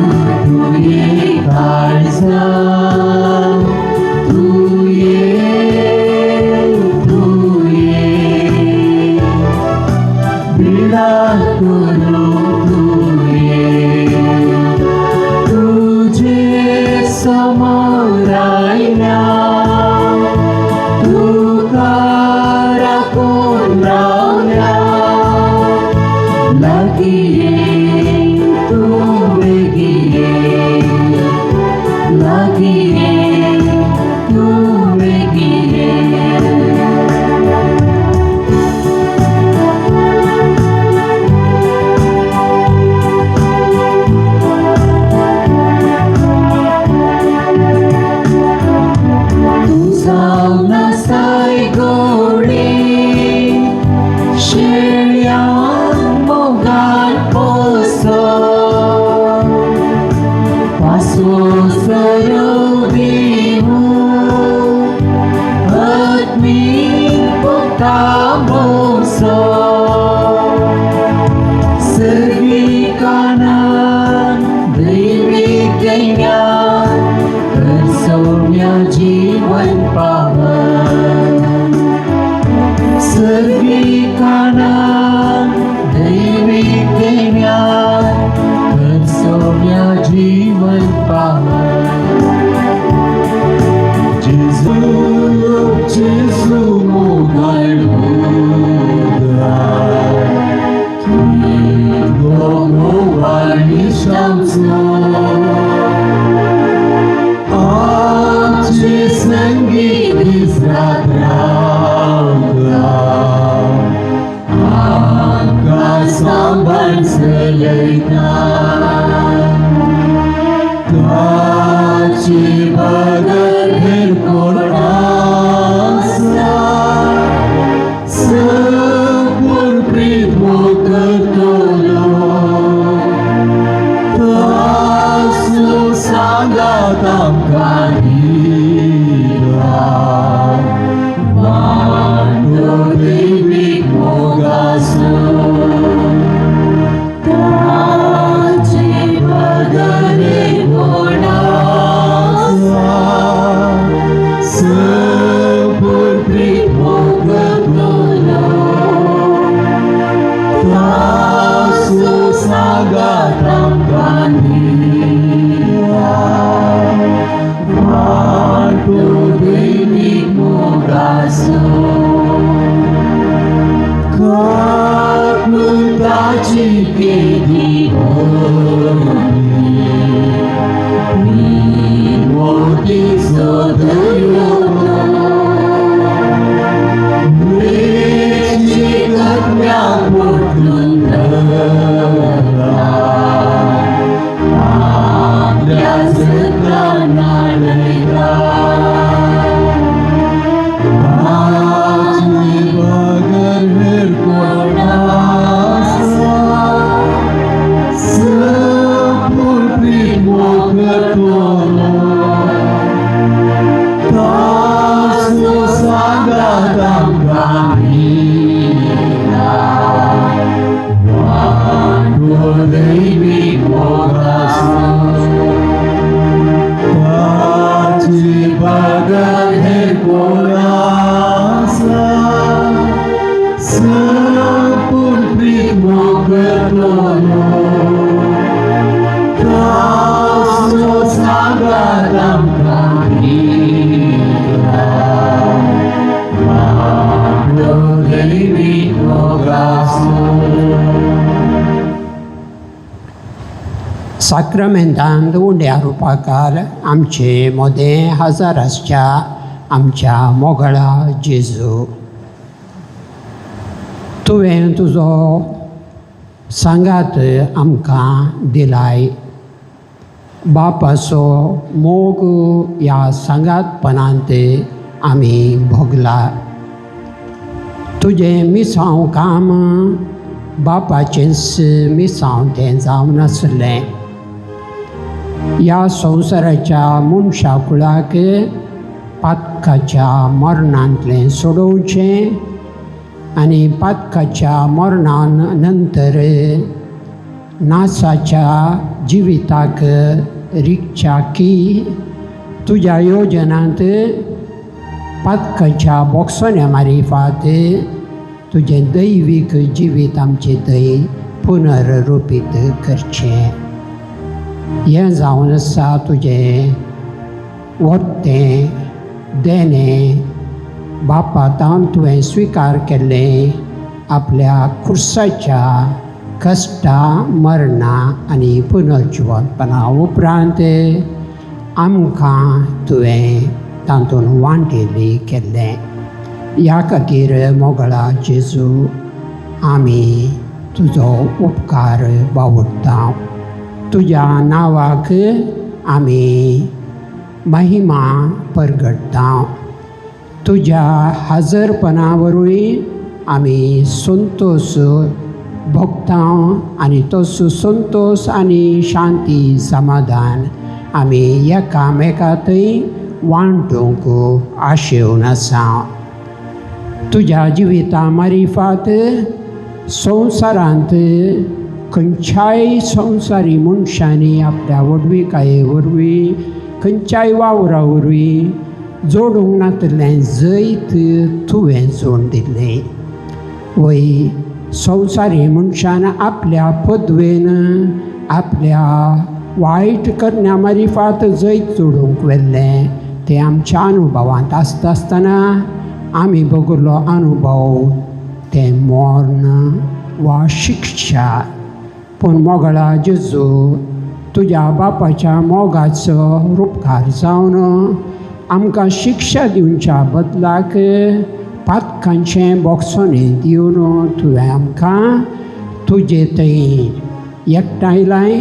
तुये काळजा तुझे समोर आयला आमचो आमचे संगीत दिसरात रावता आमकां सांबाळ चलयता ताची बगर हेर कोण आसा संपूर्ण प्रीत करतलो ताचो सांगात आमकां दिला वांटो दैवीक मोगाचो ताची बगर हेर कोण आसा संपूर्ण प्रीत करतलो ताचो सांगात आमकां दिला वांटो दैवीक मोगाचो ताची केदी मोतीचो दर्यो कन्याक मोठून आपल्या जत्रान नाडयता ताची बगर हेर कोण आसा संपूर्ण प्रीत करतलो ताचो सांगात आमकां दिला वांटो दैवीक मोगाचो ताची बगर हेर कोण आसा संपूर्ण प्रीत करतलो ताचो सांगात आमकां दिला वांटो दैवीक मोगाचो साक्रमेंतांत उंड्या रुपाकार आमचे मोदें हजार आसच्या आमच्या मोगळा जेजू तुवें तुजो सांगात आमकां दिलाय बापाचो मोग ह्या सांगातपणांत आमी भोगला तुजें मिसांव काम बापाचेंच मिसांव तें जावन नासलें ह्या संवसाराच्या मनशा कुळाक पातकाच्या मरणांतलें सोडोवचें आनी पातकाच्या मरणान नंतर नासाच्या जिविताक रिक्षा की तुज्या योजनांत पातकाच्या बोक्सोन्या मारिफात तुजें दैवीक जिवीत आमचें थंय पुनर्रुपीत करचें हें जावन आसा तुजें वर्तें देणें बापातान तुवें स्विकार केल्लें आपल्या खुर्साच्या कश्टा मरणा आनी पुनर्जिवनपणा उपरांत आमकां तुवें तातूंत वांटेली केल्लें ह्या खातीर मोगळा जेजू आमी तुजो उपकार बावडटा तुज्या नांवाक आमी महिमा परगटता तुज्या हजरपणा वरवीं आमी संतोश भोगता आनी तसो संतोश आनी शांती समाधान आमी एकामेकांतय वांटूंक आशेवन आसा तुज्या जिविता मारिफात संवसारांत खंयच्याय संवसारी मनशांनी आपल्या वडविकाये वरवीं खंयच्याय वावरा वरवीं जोडूंक नातलें जैत तुवें जोड दिलें वय संवसारी मनशान आपल्या पदवेन आपल्या वायट करण्या मारिफात जैत जोडूंक वेल्लें तें आमच्या अनुभवांत आसता आसतना आमी भोगलो अनुभव तें मरण वा शिक्षा पूण मोगळा जेजू तुज्या बापाच्या मोगाचो उपकार जावन आमकां शिक्षा दिवच्या बदलाक पातकांचें बोगसोने दिवन तुवें आमकां तुजे थंय एकठांयलाय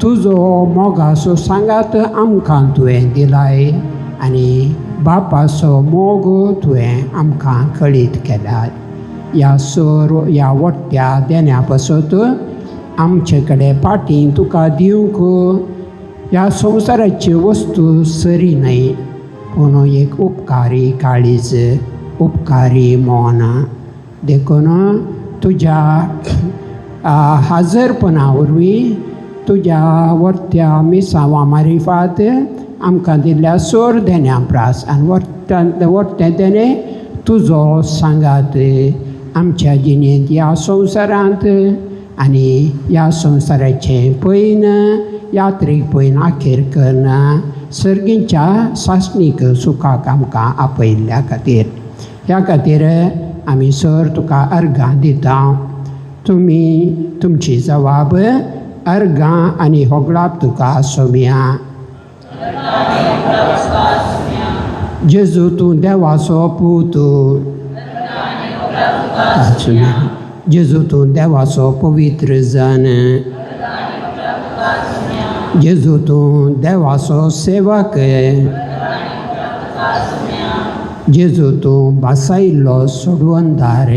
तुजो मोगाचो सांगात आमकां तुवें दिलाय आनी बापाचो मोग तुवें आमकां कळीत केला. ह्या वट्ट्या देण्या पासत आमचे कडेन पाटी तुका दिवंक ह्या संवसाराची वस्तू सरी न्हय, पूण एक उपकारी काळीज, उपकारी मोन देखून तुज्या हाजरपणा वरवीं तुज्या वर्त्या मिसांवां मारिफात आमकां दिल्ल्या सोर देण्या प्रास आनी वर्तें देणें तुजो सांगात आमच्या जिणेंत ह्या संवसारांत आनी ह्या संवसाराचें पयन यात्रेक पयन आखेर करना सर्गींच्या सासणीक सुखाक आमकां आपयल्ल्या खातीर ह्या खातीर आमी सर तुका अर्गां दिता. तुमची जबाब अर्गां आनी होगळाप तुका सोम्या. जेजू तूं देवाचो पूत, जेजू तूं देवाचो पवित्र जन, जेजू तूं देवाचो सेवक, जेजू तूं बासायिल्लो सोडवंदार,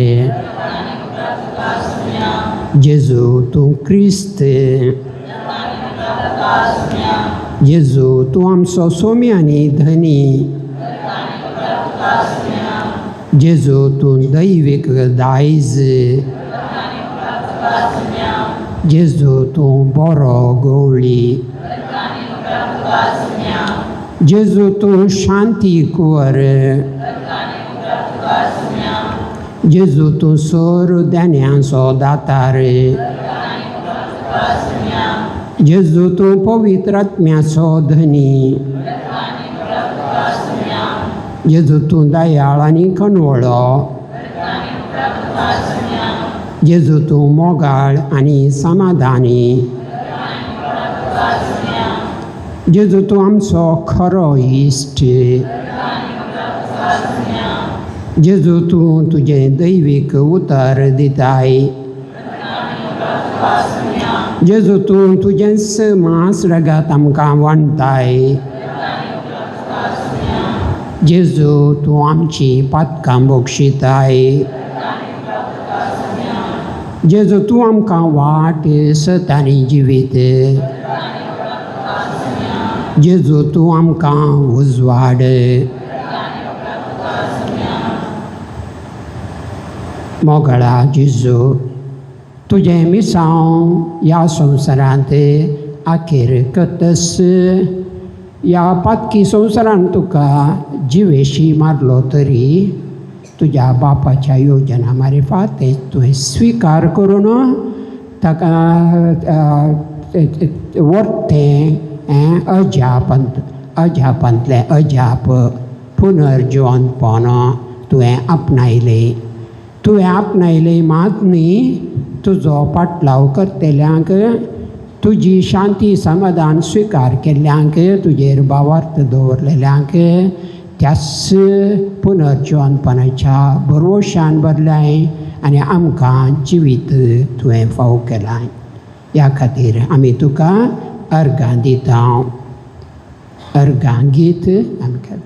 जेजू तूं क्रिस्त, जेजू तूं आमचो सोमी आनी धनी, जेजू तूं दैवीक दायज, जेजू तूं बरो गवळी, जेजू तूं शांती कुंवर, जेजू तूं सोर देण्यांचो दातार, जेजू तूं पवित्र आत्म्याचो धनी, जेजू तूं दयाळ आनी कनवळो, जेजू तूं मोगाळ आनी समाधानी, जेजू तूं आमचो खरो इश्ट, जेजू तूं तुजें दैवीक उतर दिताय, जेजू तूं तुजें मांस रगत आमकां वांडटाय, जेजू तूं आमची पातकां बक्षिताय, जेजू तूं आमकां वाट सत आनी जिवीत, जेजू तूं आमकां उजवाड, मोगळा जेजू तुजें मिसांव ह्या संवसारांत आखेर करतस ह्या पातकी संवसारांत तुका जिवेशी मारलो तरी तुज्या बापाच्या योजना मारिफात तें तुवें स्विकार करून ताका वर्तें अजापांतलें अजाप पुनर्जिवंतपण तुवें आपणायलें मात न्ही तुजो पाटलाव करतेल्यांक तुजी शांती समाधान स्विकार केल्ल्यांक तुजेर बावार्थ दवरलेल्यांक त्याच पुनर्जिवंतपणाच्या भरवशान भरल्याय आनी आमकां जिवीत तुवें फावो केलां. ह्या खातीर आमी तुका अर्गां दिता. अर्गां गीत आमकां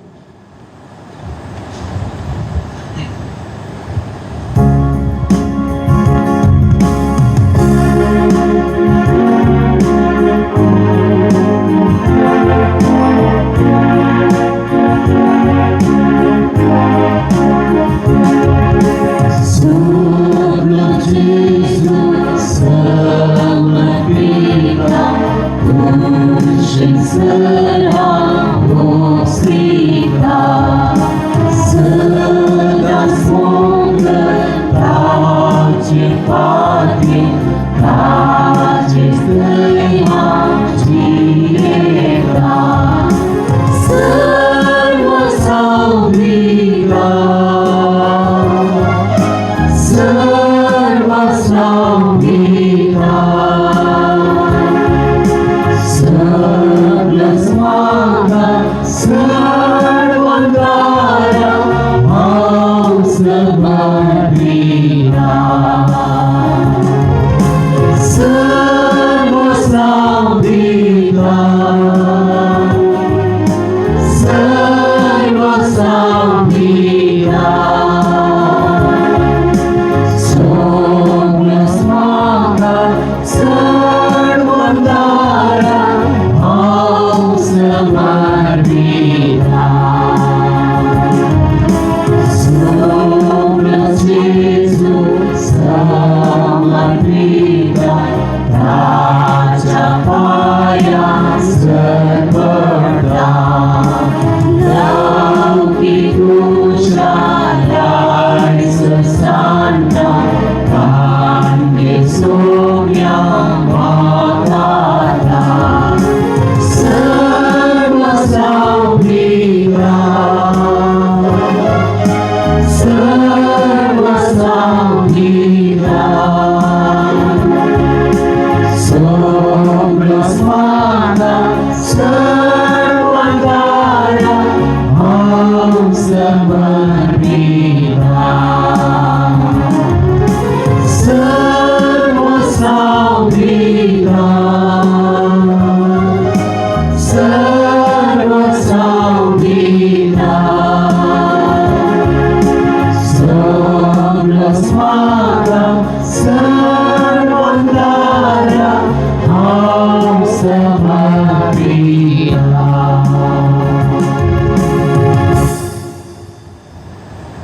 सर्वदारा हम समर्पिता सर्व साधिका सर्व साधिका सर्व स्मारा सर्वदारा हम समर्पिता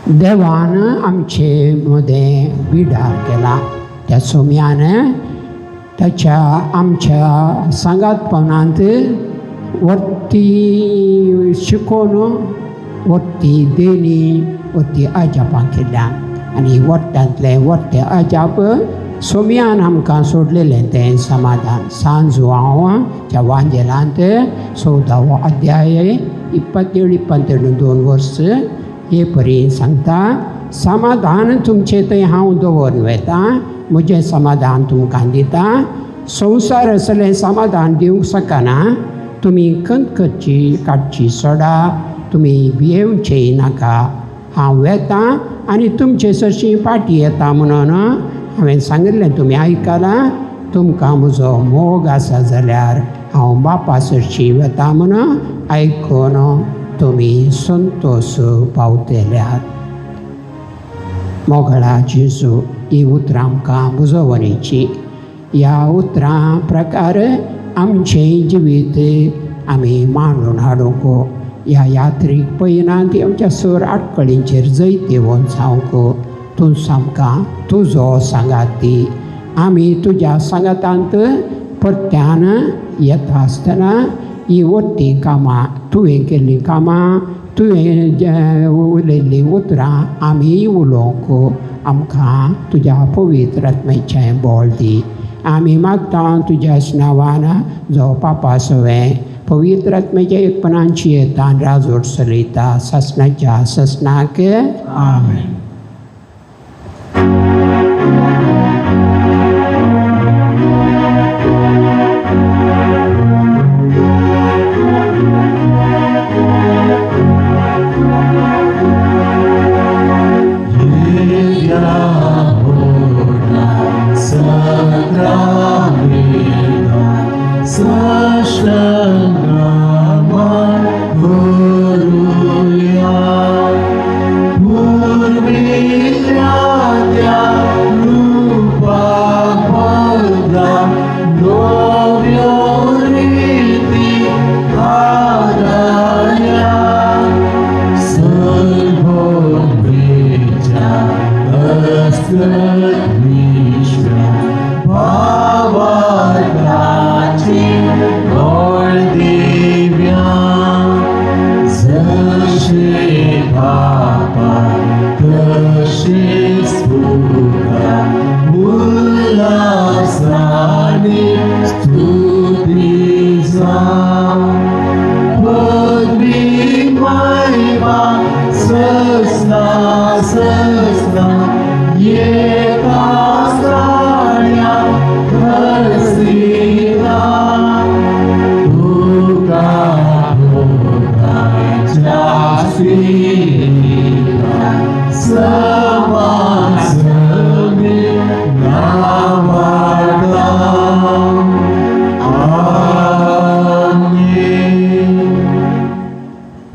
देवानं आमचे मध्ये विडार केला त्या सोम्यानं त्याच्या आमच्या सांगातपणांत वरती शिकवण वरती देणी वरती अजापां केल्या आनी वरत्यांतले वरते अजाप सोम्यान आमकां सोडलेलें तें समाधान सांजुवांच्या वांजेलांत 14वो अध्याय 27-22 वर्स हे परी सांगता समाधान तुमचे थंय हांव दवरून वेता म्हजें समाधान तुमकां दिता संवसार असलें समाधान दिवंक शकना तुमी खंतखतची काडची सोडा तुमी भियेवचेय नाका हांव वेता आनी तुमचे सरशी फाटीं येता म्हणून हांवें सांगिल्लें तुमी आयकलां तुमकां म्हजो मोग आसा जाल्यार हांव बापा सरशी वेता म्हणून आयकून तुमी संतोश पावतल्यात मोगळा जेजू ही उतरां आमकां बुजोवणेची ह्या उतरां प्रकार आमचें जिवीत आमी मांडून हाडूंक ह्या यात्रेक पयनात आमच्या सर आटकळींचेर जैते वोन जावंक तूं सामका तुजो सांगाती आमी तुज्या सांगातांत परत्यान येता आसतना ही वट्टी कामां तुवें केल्लीं कामां तुवें उलयल्लीं उतरां आमी उलोवंक आमकां तुज्या पवित्र आत्म्याचें बळ दी आमी मागता तुज्या नांवान जो पापा सवें पवित्र आत्म्याच्या एकपणांची येता राजोड चलयता ससनाच्या ससनाक आमेन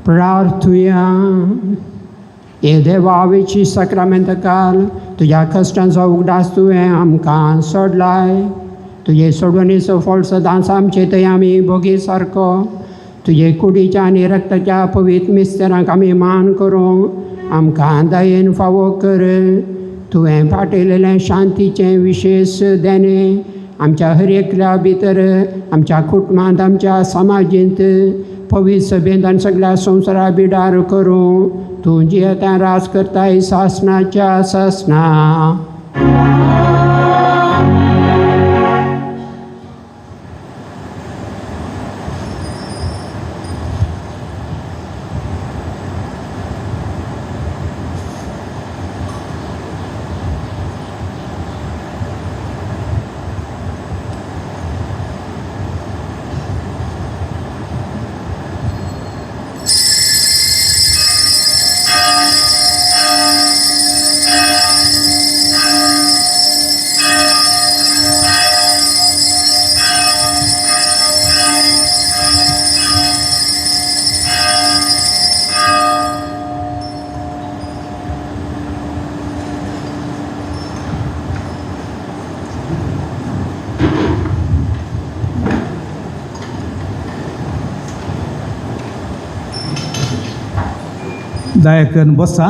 प्रार्थुया हे देवावेची सक्रामेंत काल तुज्या कश्टांचो उगडास तुवें आमकां सोडलाय तुजे सोडवणेचो फळ सदांच आमचे थंय आमी भोगी सारको तुजे कुडीच्या आनी रक्ताच्या पवित्र मिस्तेरांक आमी मान करूंक आमकां दयेन फावो कर तुवें फाटयलेलें शांतीचें विशेश देणे आमच्या हर एकल्या भितर आमच्या कुटुंबांत आमच्या समाजींत पवित्र सभेंत आनी सगळ्या संवसारा बिडार करूं तूं जियेता रास करताय सासनाच्या सासना दया करून बसा.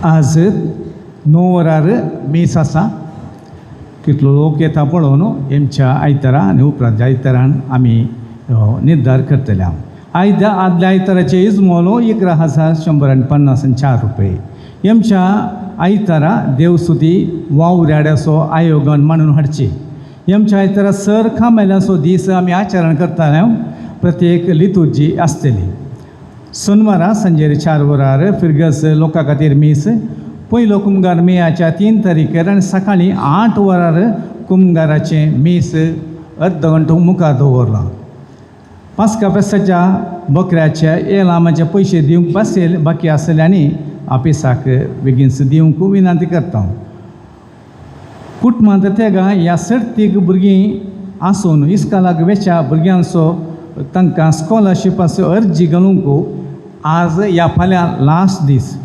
आज 9 वरार मीस आसा. कितलो लोक येता पळोवन हेमच्या आयतारा आनी उपरांतच्या आयतारान आमी निर्धार करतले. आयज आदल्या आयताराचे इजमोलो 11,154 रुपये. हेमच्या आयतारा देवस्तुती वावऱ्याड्याचो आयोगन मांडून हाडची. हेमच्या आयतारा सर खामेल्याचो दीस आमी आचरण करताले. प्रत्येक लितुर्जी आसतली. सोनवारा सांजेर 4 वरार फिरगस लोकां खातीर मीस. पयलो कुमगार मेयाच्या 3 तारीखेर आनी सकाळीं 8 वरार कुमगाराचें मीस अर्द घंटो मुखार दवरलां. पास्का फेस्ताच्या बकऱ्याच्या एलामाचे पयशे दिवंक बाकी आसल्यानी ऑफिसाक बेगीनच दिवंक विनंती करता. कुटुंबांत तेगा ह्या सर्तीक भुरगीं आसून इस्कॉलाक वेच्या भुरग्यांचो तांकां स्कॉलरशिपाचो अर्जी घालूंक आज या फाल्यां लास्ट दीस.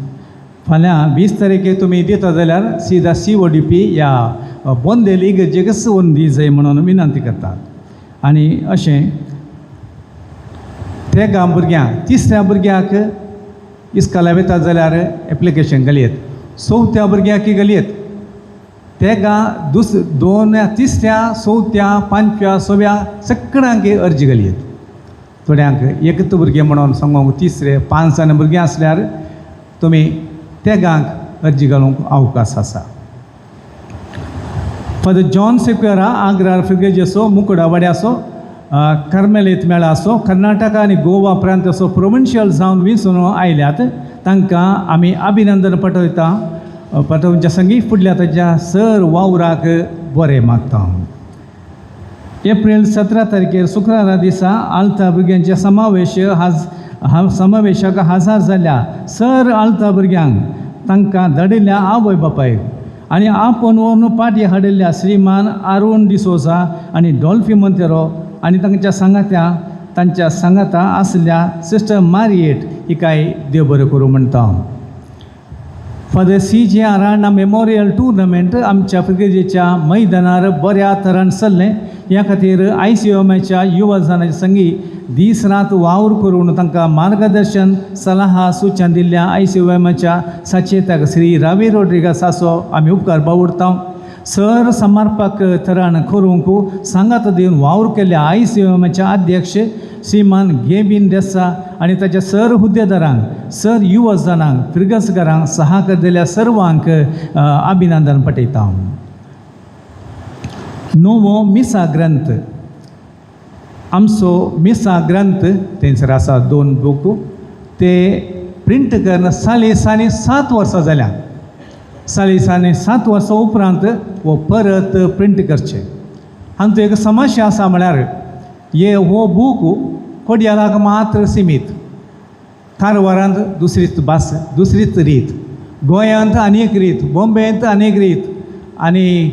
फाल्यां 20 तारखेर तुमी दिता जाल्यार सीदा CODP या बोंदेल इगर्जेकच व्हरून दी जाय म्हणून विनंती करतात. आनी अशें तेगा भुरग्यांक 3ऱ्या भुरग्याक इस्कॉला वेता जाल्यार एप्लिकेशन घालयत. 4थ्या भुरग्याक घालयत. तेगा 2ऱ्या 3ऱ्या 4थ्या 5व्या 6व्या सगळ्यांक अर्जी घालयत. थोड्यांक एकच भुरगें म्हणून सांगूंक 3रे 5 जाण भुरगीं आसल्यार तुमी तेगांक अर्जी घालूंक अवकाश आसा. फादर जॉन सेक्वेरा आग्रार फिरगेजेचो मुकुडावाड्याचो कार्मेलीत मेळाचो कर्नाटका आनी गोवा प्रांताचो प्रोविन्शियल जावन विंचून आयल्यात. तांकां आमी अभिनंदन पाठोवच्या संगी फुडल्या ताच्या सर वावराक बरें मागता. एप्रिल 17 तारखेर शुक्रारा दिसा आल्ता भुरग्यांचे समावेशाक हजर जाल्ल्या सर आल्ता भुरग्यांक तांकां धाडिल्ल्या आवय बापायक आनी आपूण व्हरून पाटी हाडिल्ल्या श्रीमान अरुण डिसोजा आनी डॉल्फी मोंतेरो आनी तांच्या सांगाता आसल्या सिस्टर मारियेट हिकाय देव बरें करूं म्हणटा. फादर CJ आराणा मेमोरियल टुर्नामेंट आमच्या फिरगेजेच्या मैदानार बऱ्या तरान चल्लें. ह्या खातीर ICOMच्या युवजनांचे संगी दीस रात वावर करून तांकां मार्गदर्शन सल्ला सुचना दिल्ल्या ICOMच्या सचेतक श्री रवी रोड्रिगासाचो आमी उपकार बावुरता. सर समर्पक तरान करूंक सांगात दिवन वावर केल्ल्या ICOMच्या अध्यक्ष श्रीमान गेबिन देसा आनी ताच्या सर हुद्देदारांक सर युवजनांक फिरगसकारांक सहकार दिल्या सर्वांक अभिनंदन पटयता. नवो मिसा ग्रंथ आमचो मिसा ग्रंथ थंयसर आसा 2 बूक. ते प्रिंट करून साली 7 वर्सां जाल्या. साली 7 वर्सां उपरांत वो परत प्रिंट करचे. हातूंत एक समस्या आसा म्हळ्यार हो बूक कोडयालाक मात्र सीमीत. कारवारांत दुसरीच भास दुसरीच रीत, गोंयांत आनीक रीत, बॉम्बेंत आनीक रीत आनी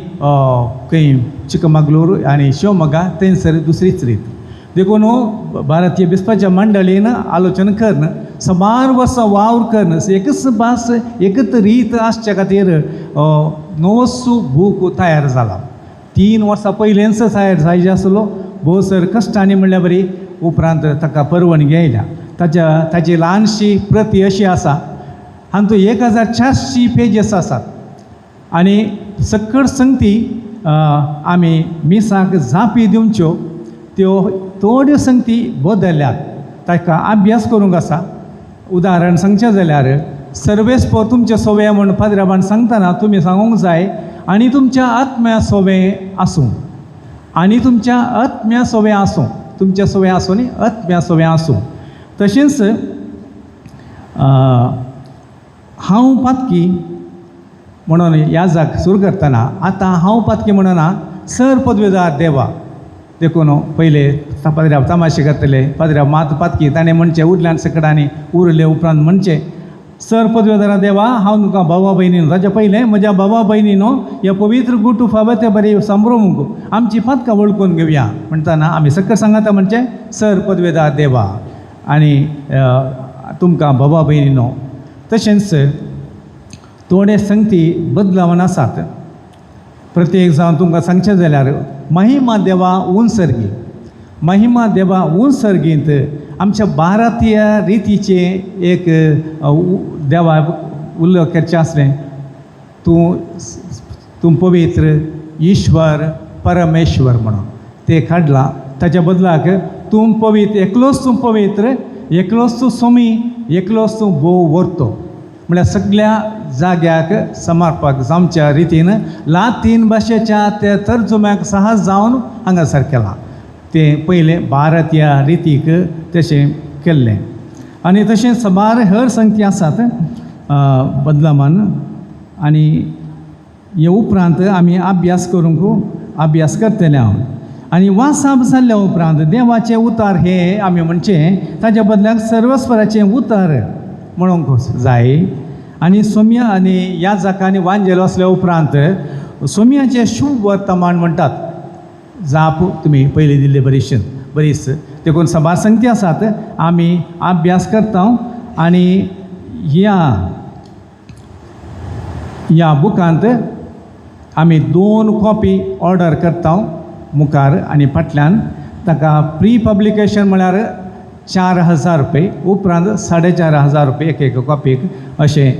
खंय चिकमगळूर आनी शिवमोगा थंयसर दुसरीच रीत. देखून भारतीय बिस्पाच्या मंडळीन आलोचना करून समार वर्सां वावर करून एकच भास एकच रीत आसच्या खातीर नवोसो बूक तयार जाला. 3 वर्सां पयलेंच तयार जायचे आसलो. भोव सर कश्टांनी म्हणल्या बरी उपरांत ताका परवणगी आयल्या. ताची ल्हानशी प्रती अशी आसा. हातूंत 1400 पेजीस आसात आनी सकट संगती आमी मिसाक जापी दिवच्यो त्यो थोड्यो संगती बदलल्यात. ताका अभ्यास करूंक आसा. उदाहरण सांगचें जाल्यार सर्वेस्पो तुमचे सोवे म्हूण पाद्राबान सांगतना तुमी सांगूंक जाय आनी तुमच्या आत्म्या सोवे आसूं आनी तुमच्या आत्म्या सोवे आसूं तुमच्या सोवे आसूं न्ही आत्म्या सोवे आसूं. तशेंच हांव पातकी म्हणून याजाक सुरू करतना आतां हांव पातकी म्हणना सर पदवीदार देवा. देखून पयले पाद्र्याव तमाशे करतले पाद्र्याव मात पातकी ताणें म्हणचे उरल्यान सकडांनी उरले उपरांत म्हणचे सर पदवेदारा देवा हांव तुका भावा भयणीनो ताच्या पयलें म्हज्या भावा भयणीनो ह्या पवित्र गुटू फावते बरे संभ्रमूंक आमची पदकां वळखून घेवया म्हणटाना आमी सकयल सांगाता म्हणजे सर पदवेदार देवा आनी तुमकां भावा भयणीनो तशेंच थोडे संगती बदलावन आसात. प्रत्येक जावन तुमकां सांगचें जाल्यार महिमा देवा उंसर्गी महिमा देवा उंसर्गींत आमच्या भारतीय रितीचे एक देवा उल्लेख करचें आसलें. तूं पवित्र ईश्वर परमेश्वर म्हणून ते काडला. ताच्या बदलाक तूं पवित्र एकलोच तूं पवित्र एकलोच तूं सोमी एकलोच तूं भोव व्हरतो म्हळ्यार सगळ्या जाग्याक समर्पक जावच्या रितीन लातीन भाशेच्या त्या तर्जुम्याक सहज जावन हांगासर केलां. तें पयलें भारतीय रितीक तशें केल्लें आनी तशें सबार हेर संगती आसात बदलामान. आनी हे उपरांत आमी अभ्यास करतले हांव. आनी वासाब जाल्ल्या उपरांत देवाचे उतार हे आमी म्हणचे ताच्या बदलाक सर्वस्वराचें उतार म्हणूंक जाय. आनी सोम्या आनी ह्या जाकांनी वांजेलो असल्या उपरांत सोम्याचें शुभ वर्तमान म्हणटात. जाप तुमी पयलीं दिल्ले बरीच देखून सबार संगती आसात आमी अभ्यास करता. आनी ह्या बुकांत आमी 2 कॉपी ऑर्डर करता मुखार आनी फाटल्यान ताका प्री पब्लिकेशन म्हळ्यार 4,000 रुपये उपरांत 4,500 रुपये एक कॉपीक अशें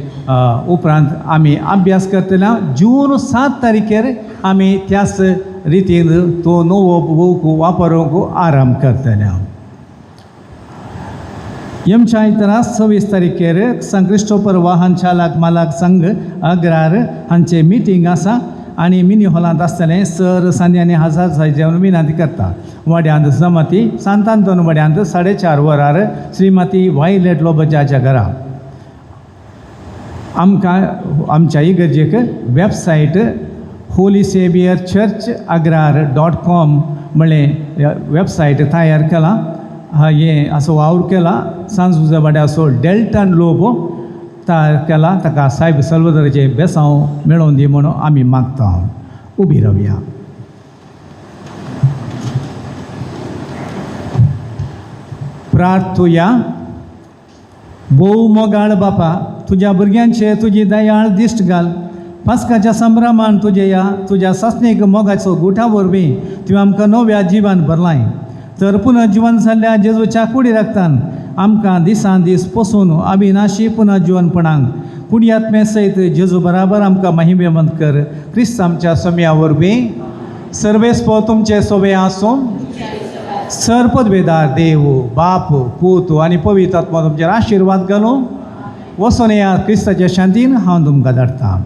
उपरांत आमी अभ्यास करतले. जून 7 तारखेर आमी त्याच रितीन तो नवो बूक वापरूंक आरंभ करतले. यमच्या इतरा 26 तारखेर संत क्रिस्टोफर वाहन चालक मालक संघ अग्रार हांचे मिटींग आसा आनी मिनी हॉलांत आसतलें. सर सांज्यांनी 1000 जावन विनंती करता. वड्यांत जमती सांतांतोन वड्यांत 4:30 वरार श्रीमती वायलेट लोबजाच्या घरा. आमकां आमच्या इगर्जेक website Holy Saviour Church agrar.com म्हणलें वेबसायट तयार केला. हे असो वावर केला. सांजुजा वाड्या असो डेल्टन लोबो तयार केला. ताका साहेब सल्वदराचे बेसांव मेळोवन दी म्हणून आमी मागता. उबी रावया. प्रार्थुया. भोव मोगाळ बापा तुज्या भुरग्यांचे तुजी दयाळ दिश्ट घाल. पास्काच्या संभ्रमान तुज्या सासणेक मोगाचो गुठा वरवीं तुवें आमकां नव्या जिवान भरलाय. तर पुनर्जीवन जाल्ल्या जेजूच्या कुडी रक्तान आमकां दिसान दीस पसून अविनाशी पुनर्जीवनपणाक कुडियात्मे सयत जेजू बराबर आमकां महिमेवंत कर. क्रिस्त आमच्या सोम्या वरवीं सर्वेस्पो तुमचे सोबे आसूं. सर पदवेदार देव बाप पूत आनी पवित्र आत्मा तुमचेर आशिर्वाद घालूं. वचून या क्रिस्ताच्या शांतीन हांव तुमकां धाडटां.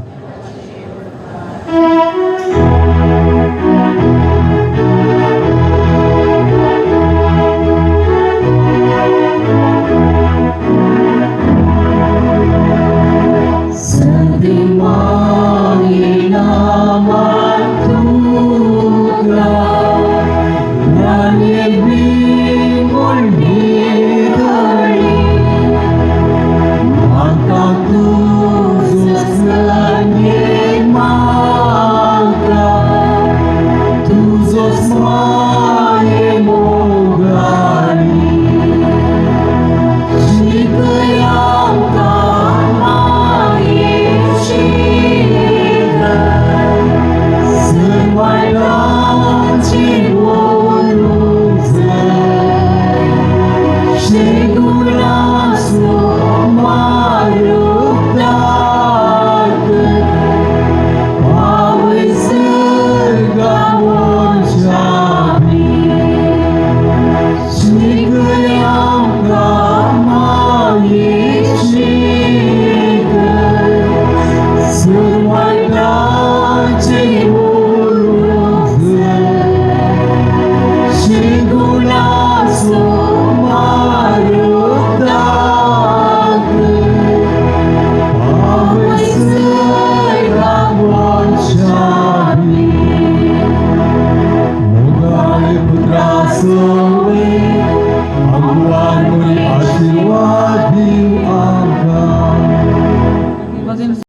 Aguan muli asyirwan